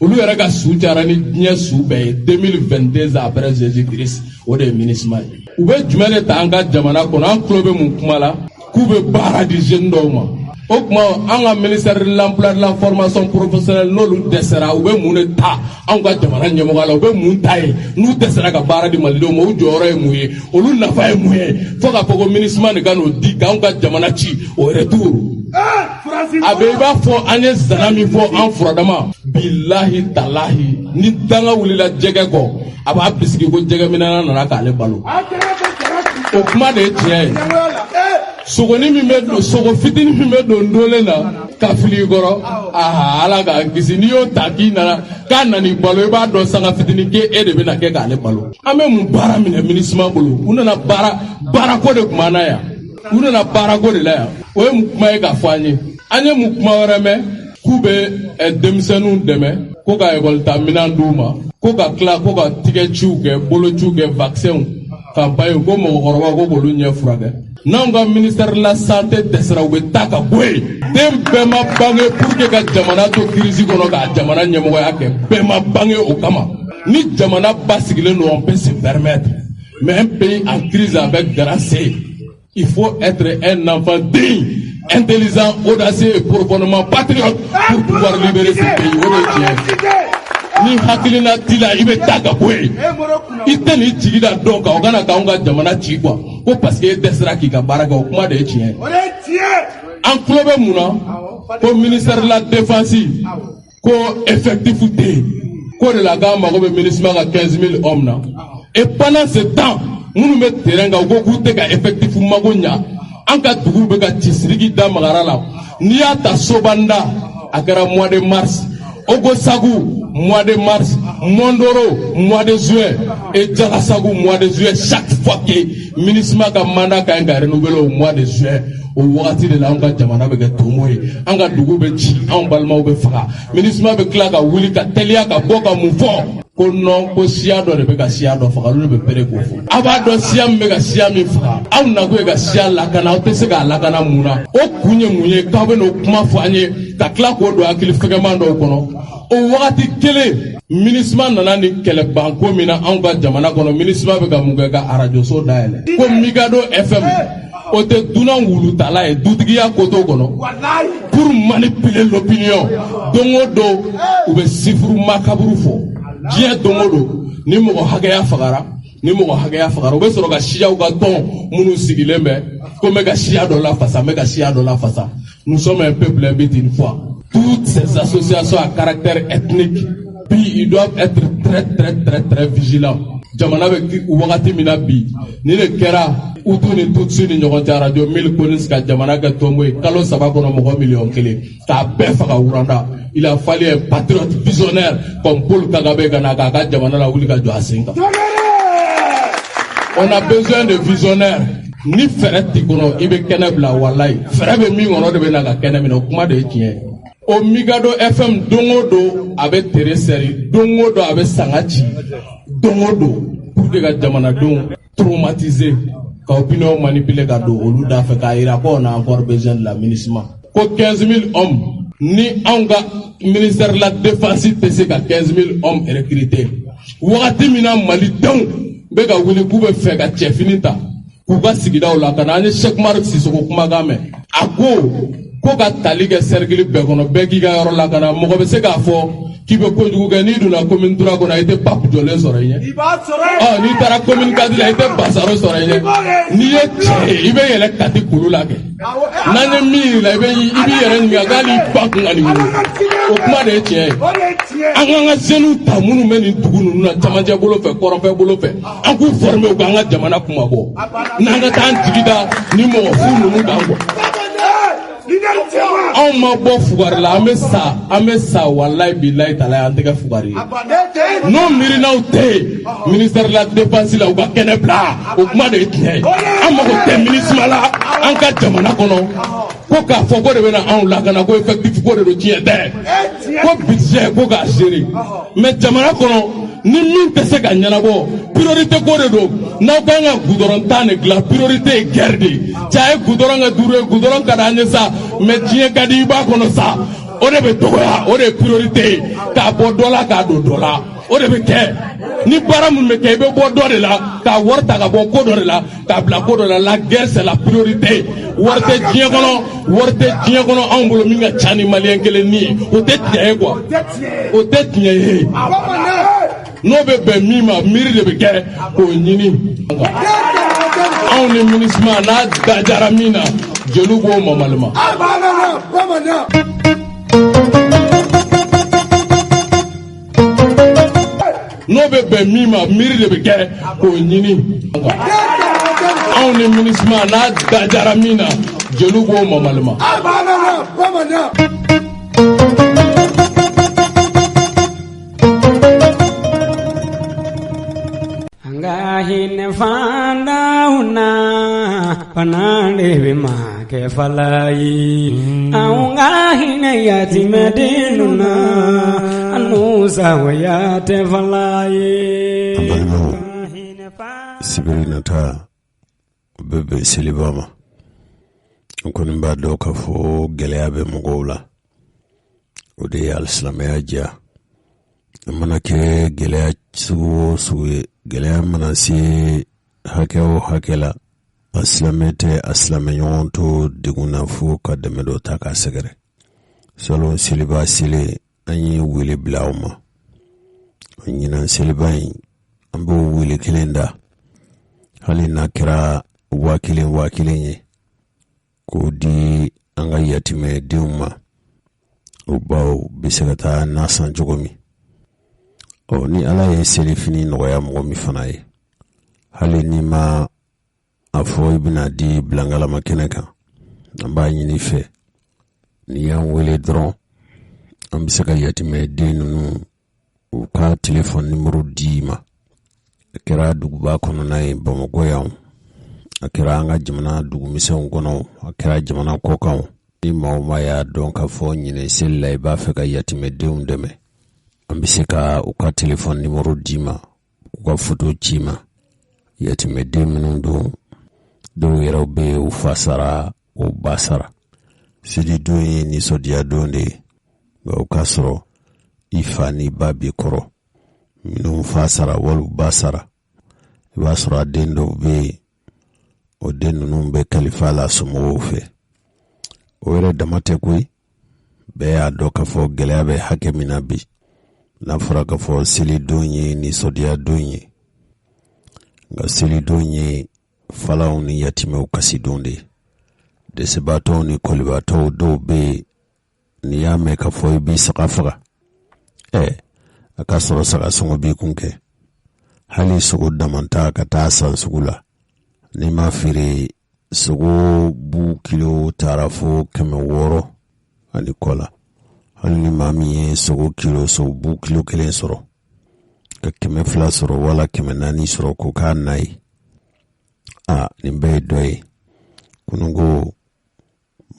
S11: olu yɛrɛ ka su cayara ni diɲɛ su bɛɛ ye 2022 ans après Jésus-Christ o de ye MINUSMA ye. U bɛ jumɛn de ta an ka jamana kɔnɔ an tulo bɛ mun kuma la k'u bɛ baara di jeunes dɔw ma. O kuma an ka ministère de l'emploi de la formation professionnelle n'olu dɛsɛra u bɛ mun de ta anw ka jamana ɲɛmɔgɔ la u bɛ mun ta ye n'u dɛsɛra ka baara di malidenw ma u jɔyɔrɔ ye mun ye olu nafa ye mun ye fo k'a fɔ ko MINUSMA de ka n'o di k'anw ka jamana ci o retour. A bɛ i b'a fɔ an ye zana min fɔ an furadama bilahi talahi ni danga wulila jɛgɛ kɔ a b'a bisigi ko jɛgɛminɛna nana k'ale balo o kuma de ye tiɲɛ ye. Sogoni min bɛ don sogo fitinin min bɛ don dolen na ka fili kɔrɔ ala k'an kisi n'i y'o ta k'i nana k'a nana balo i b'a dɔn sanga fitinin k'e de bɛna kɛ k'ale balo. An bɛ mun baara minɛ MINUSMA bolo u nana baarako de kuma na yan u nana baarako de la yan o ye mun kuma ye k'a fɔ an ye. An ye mun kuma wɛrɛ mɛn k'u bɛ denmisɛnninw dɛmɛ ko ka ekɔlita minɛn d'u ma ko ka tila ko ka tigɛciw kɛ bolociw kɛ vaccins campagne ko mɔgɔkɔrɔba ko k'olu ɲɛ furakɛ. N'anw ka ministère de la santé dɛsɛra u bɛ taa ka bɔ yen den bɛɛ ma bange pour que ka jamana to crise kɔnɔ k'a jamana ɲɛmɔgɔya kɛ bɛɛ ma bange o kama. Ni jamana basigilen don on peut se permettre mais un pays en crise avec grand C il faut être un enfant digne, intelligent, audacieux et profondément patriote pour pouvoir libérer ce pays. O de ye tiɲɛ ye. Ni hakilina t'i la i bɛ taa ka bɔ yen i tɛ nin jigi da dɔn kan o kana k'anw ka jamana ci quoi ko parce que e dɛsɛra k'i ka baara kɛ o kuma de ye tiɲɛ ye. An tulo bɛ mun na ko ministère de la défense ko effectif tɛ yen ko de la k'an mago bɛ MINUSMA ka 15 000 hommes na et pendant ce temps minnu bɛ terrain kan u ko k'u tɛ ka effectif mago ɲa an ka duguw bɛ ka cisirigi da magara la n'i y'a ta Sobanda a kɛra mois de mars Ogosagu mois de mars, Mondoro mois de juin et Djalasagu mois de juillet. Chaque fois que MINUSMA ka mandat ka renouvelé au mois de juin o wagati de la an ka jamana bɛ kɛ tomo ye an ka dugu bɛ ci anw balimaw bɛ faga MINUSMA bɛ tila ka wuli ka teliya ka bɔ ka mun fɔ ko non ko siya dɔ de bɛ ka siya dɔ faga olu de bɛ pere k'o fɔ a b'a dɔn siya min bɛ ka siya min faga aw nakun ye ka siya lakana aw tɛ se k'a lakana mun na o kun ye mun ye k'aw bɛ n'o kuma fɔ an ye ka tila k'o don hakili fɛgɛman dɔw kɔnɔ o wagati kelen MINUSMA nana ni kɛlɛbanko min na anw ka jamana kɔnɔ MINUSMA bɛ ka mun kɛ ka arajoso dayɛlɛ ko Migado FM o tɛ dunan wulutala ye dutigiya koto kɔnɔ pour manipuler l'opinion don o don u bɛ sifuru makaburu fɔ diɲɛ don o don ni mɔgɔ hakɛya fagara u bɛ sɔrɔ ka siyaw ka tɔn minnu sigilen bɛ ko n bɛ ka siya dɔ lafasa nous sommes un peuple invité une fois toutes ces associations à caractère ethnique puis ils doivent être très vigilants jamana bɛ wagati min na bi ni de kɛra utu ni tutsi ni ɲɔgɔn cɛ radio 1000 police ka jamana kɛ tɔnbo ye kalo 3 kɔnɔ mɔgɔ 1,000,000 k'a bɛɛ faga wuranda il a fallu un patriote visionnaire comme Paul Kagame ka na k'a ka jamana la wuli ka jɔ a sen kan. On a besoin de visionnaires. Ni fɛrɛ t'i kɔnɔ i bɛ kɛnɛ bila walayi fɛrɛ bɛ min kɔnɔ de bɛ na ka kɛnɛ minɛ o kuma de ye tiɲɛ ye. o Migado FM dongo abe tereseri dongo abe sangachi dongo pour que ga jamana don traumatiser ka opinion manipuler ka do olu da fe ka ira ko na encore besoin de l'aménagement ko 15,000 hommes ni anga ministère de la défense tese ka 15,000 hommes recrutés wakati mina Mali don be ga wuli ku be fe ka chefinita ku ga sigida la kana ni Cheikh Mark Sissoko kuma ga me ko ka tali kɛ cercle bɛɛ kɔnɔ bɛɛ k'i ka yɔrɔ la ka na mɔgɔ bɛ se k'a fɔ k'i bɛ kojugu kɛ n'i donna commune 3 kɔnɔ i tɛ pape jɔlen sɔrɔ i ɲɛ n'i taara commune 4 la i tɛ basaro sɔrɔ i ɲɛ n'i ye cɛ ye i bɛ yɛlɛ kati kulu la kɛ n'an ye min yir'i la i b'i yɛrɛ ɲininka k'ali ba kun ka nin wolo o kuma de ye tiɲɛ ye an k'an ka jeunes ta minnu bɛ nin dugu ninnu na camancɛ bolo fɛ kɔrɔnfɛ bolo fɛ an k'u former u k'an ka jamana kuma bɔ n'an ka taa an jigi da ni mɔgɔ fu ninnu kan quoi. Anw ma bɔ fugari la an bɛ sa wallahi billahi taala an tɛgɛ fugari n'o miirinaw tɛ ministère de la défense la u ka kɛnɛ bila o kuma de ye tiɲɛ ye an mago tɛ MINUSMA la an ka jamana kɔnɔ ko k'a fɔ ko de bɛna anw lakana ko effectif ko de don tiɲɛ tɛ ko budget ko k'a gérer mais jamana kɔnɔ ni min tɛ se ka ɲɛnabɔ priorité ko de don n'aw kan ka goudron tan de dilan priorité ye guerre de ye cɛ a ye goudron kɛ 5 ye goudron ka d'an ye sa mais diɲɛ ka di i b'a kɔnɔ sa o de bɛ dɔgɔya o de ye priorité ye k'a bɔ dɔ la k'a don dɔ la o de bɛ kɛ ni baara min bɛ kɛ i bɛ bɔ dɔ de la k'a wari ta ka bɔ ko dɔ de la k'a bila ko dɔ la la guerre c'est la priorité wari tɛ diɲɛ kɔnɔ anw bolo min ka ca ni maliyɛn kelen ni ye o tɛ tiɲɛ ye quoi o tɛ tiɲɛ ye n'o bɛ bɛn min ma miiri de bɛ kɛ k'o ɲini anw ni MINUSMA n'a dajara min na jeliw b'o mamalima n'o bɛ bɛn min ma miiri de bɛ kɛ k'o ɲini anw ni MINUSMA n'a dajara min na jeliw b'o mamalima
S12: Hine fanda una panande bima ke falai aunga hine yatime dinuna anusa wayate falai
S1: sibirinata bebe silibama koni ba do ka fo geleya be mogola o de al-islamiyya ja mana ke geleya suwe geleya mana si hakewo hakela aslamete aslame yonto diguna fu ka deme do ta ka segere solo siliba sile anyi wili blauma anyina silibai ambo wili kilenda hali na kira wakilin ye ko di anga yatime diuma ubaw bisagata nasan jogomi o ni ala ye selifini nogoya mogo mi fana ye hali ni ma afo ibina di blangala makene kan an b'a ɲini fɛ ni y'an wele dɔrɔn an bɛ se ka yatime den ninnu u ka telefɔni nimero di ma a kɛra duguba kɔnɔna ye Bamakɔ yan a kɛra an ka jamana dugumisɛnw kɔnɔ a kɛra jamana kɔkan ni maa o maa y'a dɔn ka fɔ ɲinɛ seli la i b'a fɛ ka yatimedenw dɛmɛ an bɛ se ka u ka telefɔni nimero di ma u ka foto ci ma yatimeden minnu don dɔw yɛrɛw bɛ u fa sara u ba sara seli don ye nisɔndiya don de ye nka o k'a sɔrɔ i fa ni ba b'i kɔrɔ minnu fa sara wali ba sara i b'a sɔrɔ a den dɔw bɛ yen o den ninnu bɛ kalifa la somɔgɔw fɛ o yɛrɛ dama tɛ koyi bɛɛ y'a dɔn k'a fɔ gɛlɛya bɛ hakɛ min na bi n'a fɔra k'a fɔ seli don ye nisɔndiya don ye nka seli don ye falaw ni yatimɛw kasi don de dɛsɛbaatɔw ni kɔlibaatɔw dɔw bɛ yen n'i y'a mɛn k'a fɔ i b'i saga faga a ka sɔrɔ saga sɔngɔ b'i kun kɛ hali sogo damanta ka taa san sugu la n'i ma feere sogo bu kilo taara fo 600 ani kɔ la hali ni maa min ye sogo bu kilo 1 sɔrɔ ka 200 sɔrɔ wala 400 sɔrɔ ko k'a na ye nin bɛɛ ye dɔ ye kunungo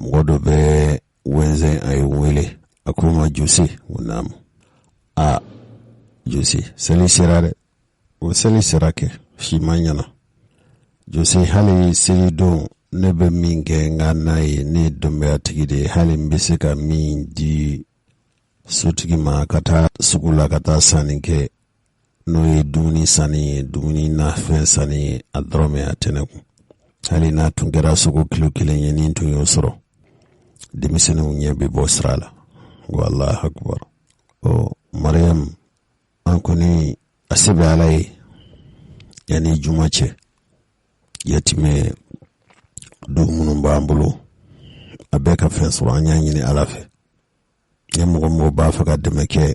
S1: mɔgɔ dɔ bɛ wɛnzɛn a ye wele
S13: akuma Jose wonam a Jose seli sirare o seli sirake shi manyana Jose hali seli don nebe minge nganaye ne dombe atigide hali mbisika min di sutigi ma kata sukula kata sanike no ye dumuni sani dumuni na fen sani adrome ateneku hali na tungera suku kilo kilenye ni tun yosoro demisene unye be bosrala wallahi akbar o Maryam ankoni asibe alai yani jumache yatime do munum bambulo abeka fen so anyanyi ni alafe yemo mo ba faka demeke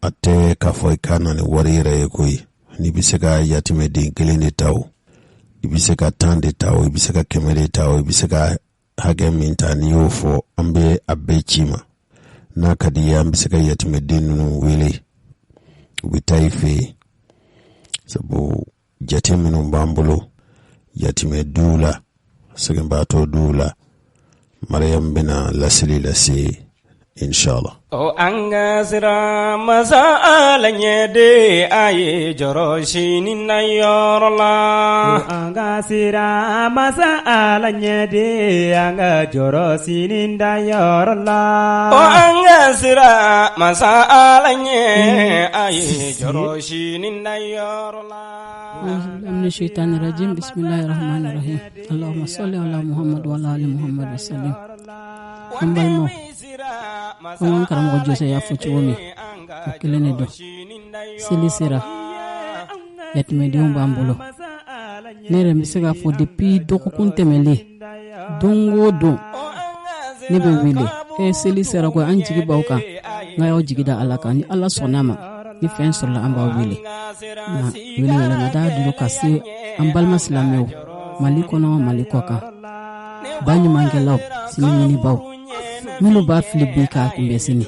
S13: ate ka foy kana ni warire koyi ni biseka yatime din kelene taw ibiseka tande taw ibiseka kemere taw ibiseka hage minta ni yofo ambe abechima na kadiya ambiseka yatime din no wele ubitaife sabu jatime no bambulo yatime dula segembato dula Maryam bina lasili lasi inshallah
S12: o anga sira masala nyede aye joroshi ni nayorla o anga sira masala nyede anga joroshi ni nayorla o anga sira masala nyede aye joroshi ni nayorla
S14: من الشيطان الرجيم بسم الله الرحمن الرحيم اللهم صل على محمد وعلى ال محمد وسلم ambalmo on karam go jose ya fuci womi kilene do silisira yatme di mbambulo nere misiga fo depuis doko kuntemele dongo do nebe wile silisira ko anjigi bawka ngayo jigida alaka ni Allah sonama ni fen sur la amba wile na wile wala na da dilo kasi ambal maslamew maliko no maliko ka banyu mangelaw sinini ni baw minu ba filibi ka kumbe sini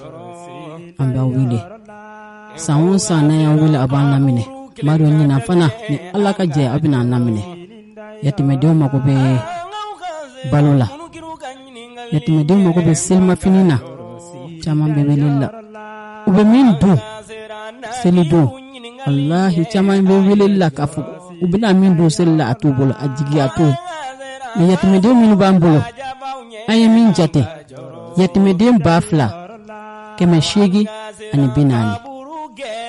S14: amba wile sawon sana ya wile abana mine maro nyina fana ni Allah ka je abina namine yatime de mako be balola yatime de mako be selma finina chama be lilla ube min du selido wallahi chama be lilla kafu ubina min du sella atubul ajigi atu ni yatime de min bambulo ay min jate yatime de bafla keme shegi ani binani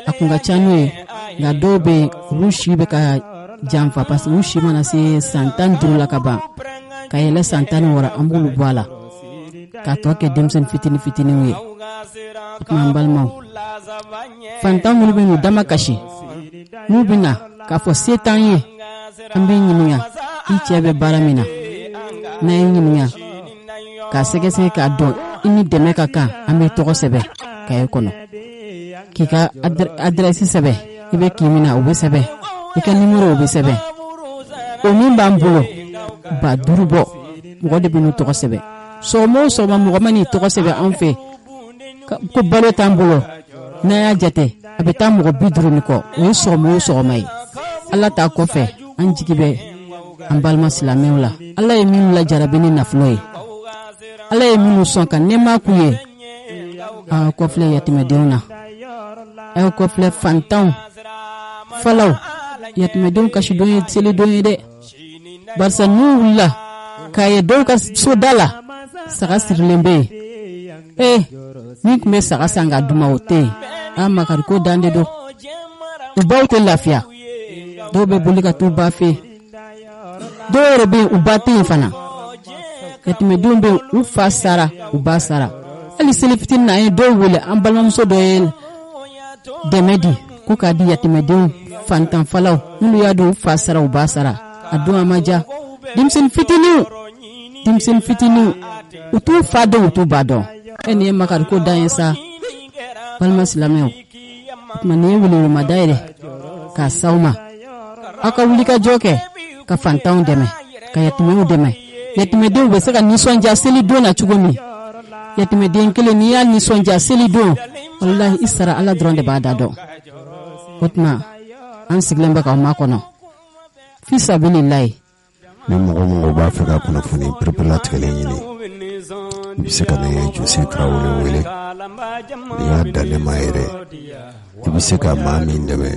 S14: akunga chanwe nga dobe rushi be ka jamfa pas rushi mana se santan drula kaba kayela santan wara ambulu bala ka toke demsen fitini we akambal maw fantan mulbe no dama kashi mubina ka fo setan ye ambe nyinya ichebe baramina na nyinya ka segese ka do ini deme kaka ambe toko sebe kay kono kika adresi sebe ibe kimina ube sebe ika numero ube sebe o min bambulo ba durubo ngode binu toko sebe so ma mani toko sebe anfe ko balo tambulo na ya jate abeta mo bidru niko o so mai Allah ta ko fe anjigibe ambal maslamewla Allah yemin la jarabini nafloy Allah yemin son kan nema kuye a ko fle yatime deuna ay ko fle fantan falaw yatime deun kashi doye sele doye de barsa nulla kaye do ka so dala saka sirlembe ni kume saka sanga duma ote amma kar ko dande do ubawte lafia do be bulika tu bafe do rebe ubate fana yatime deun be ufasara ubasara ali selefitin na do wole ambalmam so doyel demedi ko kadi yatime deun fantan falaw nulu ya do fasara ubasara aduma maja dimsen fitinu utu fado utu bado eni makar ko dayensa palma silameo mane wuli madaire ka sauma aka wuli ka joke ka fantan deme ka yatime deme yatime deun be saka ni sonja seli do na chugomi yatime deun kele ni ya ni sonja seli do wallahi isra ala dronde bada do hotma an siglemba ka makono fi sabilillah
S13: ni mo ba faka kuna funi prepare kale yini i bɛ se ka ne ye Jose Traore wele n'i y'a dan ne ma yɛrɛ i bɛ se ka maa min dɛmɛ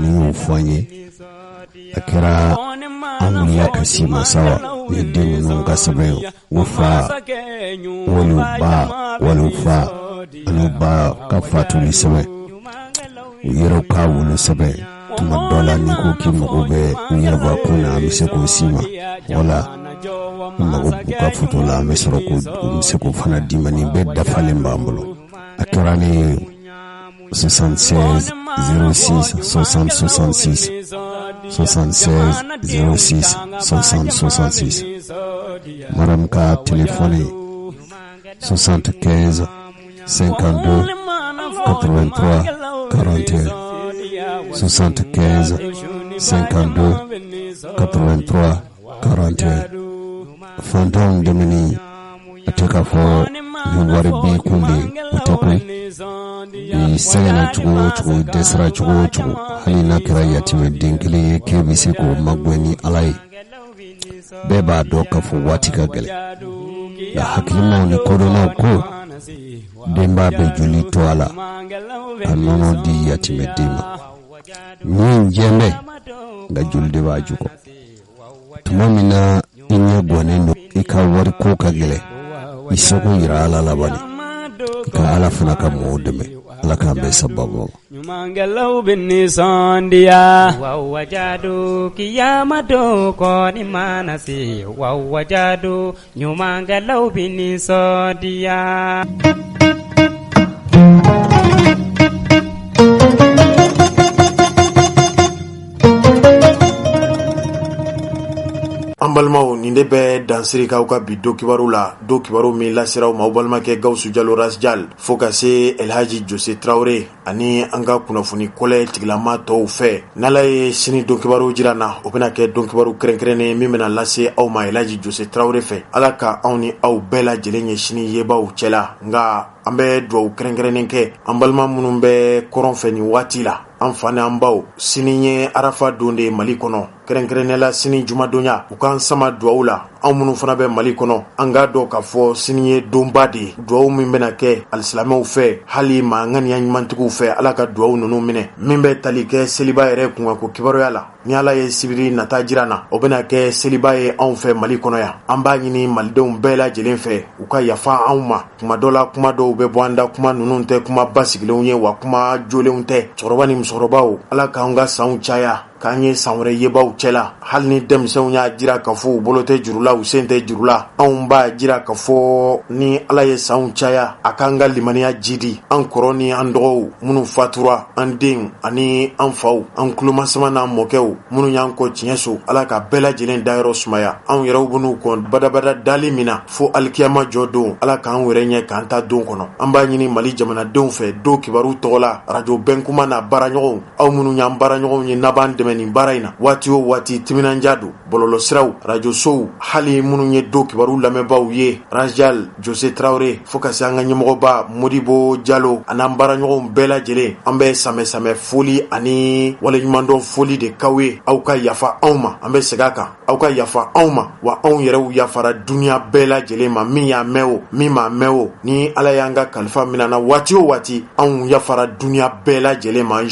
S13: n'i y'o fɔ an ye a kɛra an wulila ka si masa wa ni den ninnu ka sɛbɛn u fa waliw ba waliw fa ani ba ka fatuli sɛbɛn u yɛrɛw ka wolo sɛbɛn tuma dɔ la n'i ko k'i mago bɛ u yɛrɛbakun na an bɛ se k'o si ma wala i mago b'u ka foto la an bɛ sɔrɔ k'o bɛ se k'o fana d'i ma nin bɛɛ dafalen b'an bolo a kɛra ne 76 06 60 66 76 06 60 66 madame ka téléphone 75 52 83 41 75 52 83 41 fantan demini ateka fo ni wari bi kunde utaku ni sɛgɛnna cogo o cogo dɛsɛra cogo o cogo hali n'a kɛra yatimɛ den kelen ye k'e bɛ se k'o magwɛ ni ala ye bɛɛ b'a dɔn k'a fɔ waati ka gɛlɛn nka hakilimaw ni kodɔnnaw ko denba bɛ joli to a la ka nɔnɔ di yatimɛ den ma min jɛn bɛ nka joli de b'a jukɔ tuma min na i ɲɛ bɔnnen don i ka wari ko ka gɛlɛn i seko yira ala la bani ka ala fana ka mɔgɔw dɛmɛ ala k'an bɛɛ sababu
S12: ɲumangɛlaw bɛ nisɔndiya wa wajadu kiyama don kɔni mana se wa wajadu ɲumangɛlaw bɛ nisɔndiya.
S1: an balimaw nin de bɛ dansirikaw ka bi do kibaru la do kibaru min lasiraw ma aw balimakɛ Gawusu Jalo Rasjal fo ka se Elhaji Jose Traore ani an ka kunnafoni kɔlɛ tigilama tɔw fɛ n'ala ye sini do kibaru jira na o bɛna kɛ do kibaru kɛrɛnkɛrɛnnen min bɛna lase aw ma Elhaji Jose Traore fɛ ala ka anw ni aw bɛɛ lajɛlen ye sini yebaw cɛla nka an bɛ duwawu kɛrɛnkɛrɛnnen kɛ an balima minnu bɛ kɔrɔn fɛ nin waati la an fa ni an baw sini ye arafa don de Mali kɔnɔ kɛrɛnkɛrɛnnen la sini jumadonya u k'an sama duwawu la anw minnu fana bɛ Mali kɔnɔ an k'a dɔn k'a fɔ sini ye donba de ye duwawu min bɛna kɛ alisilamɛw fɛ hali maa ŋaniya ɲumantigiw fɛ ala ka duwawu ninnu minɛ min bɛ tali kɛ seliba yɛrɛ kunkanko kibaruya la ni ala ye sibiri nata jira na o bɛna kɛ seliba ye anw fɛ Mali kɔnɔ yan an b'a ɲini malidenw bɛɛ lajɛlen fɛ u ka yafa anw ma kuma dɔ la kuma dɔw bɛ bɔ an da kuma ninnu tɛ kuma basigilenw ye wa kuma jolenw tɛ cɛkɔrɔba ni musokɔrɔbaw ala k'anw ka sanw caya k'an ye san wɛrɛ yebaw cɛla hali ni denmisɛnw y'a jira k'a fɔ u bolo tɛ juru la u sen tɛ juru la anw b'a jira k'a fɔ ni ala ye sanw caya a k'an ka limaniya jidi an kɔrɔ ni an dɔgɔw minnu fatura an den ani an faw an tulomasama n'an mɔkɛw minnu y'an kɔ tiɲɛ so ala ka bɛɛ lajɛlen dayɔrɔ sumaya anw yɛrɛw ben'u kɔn badabada dali min na fo alikiyama jɔ don ala k'an yɛrɛ ɲɛ k'an ta don kɔnɔ an b'a ɲini Mali jamanadenw fɛ do kibaru tɔgɔ la radio bɛnkuma n'a baaraɲɔgɔnw aw minnu y'an baaraɲɔgɔnw ye n'a b'an dɛmɛ nin baara in na waati o waati timinanja don bɔlɔlɔ siraw radio sow hali minnu ye do kibaru lamɛnbaaw ye Rasjal Jose Traore fo ka se an ka ɲɛmɔgɔba Modibo Jalo an'an baaraɲɔgɔnw bɛɛ lajɛlen an bɛ samɛsamɛ foli ani waleɲumandɔn foli de k'aw ye aw ka yafa anw ma an bɛ segin a kan aw ka yafa anw ma wa anw yɛrɛw yafara duniya bɛɛ lajɛlen ma min y'a mɛn o min m'a mɛn o ni ala y'an ka kalifa minɛ na waati o waati anw yafara duniya bɛɛ lajɛlen ma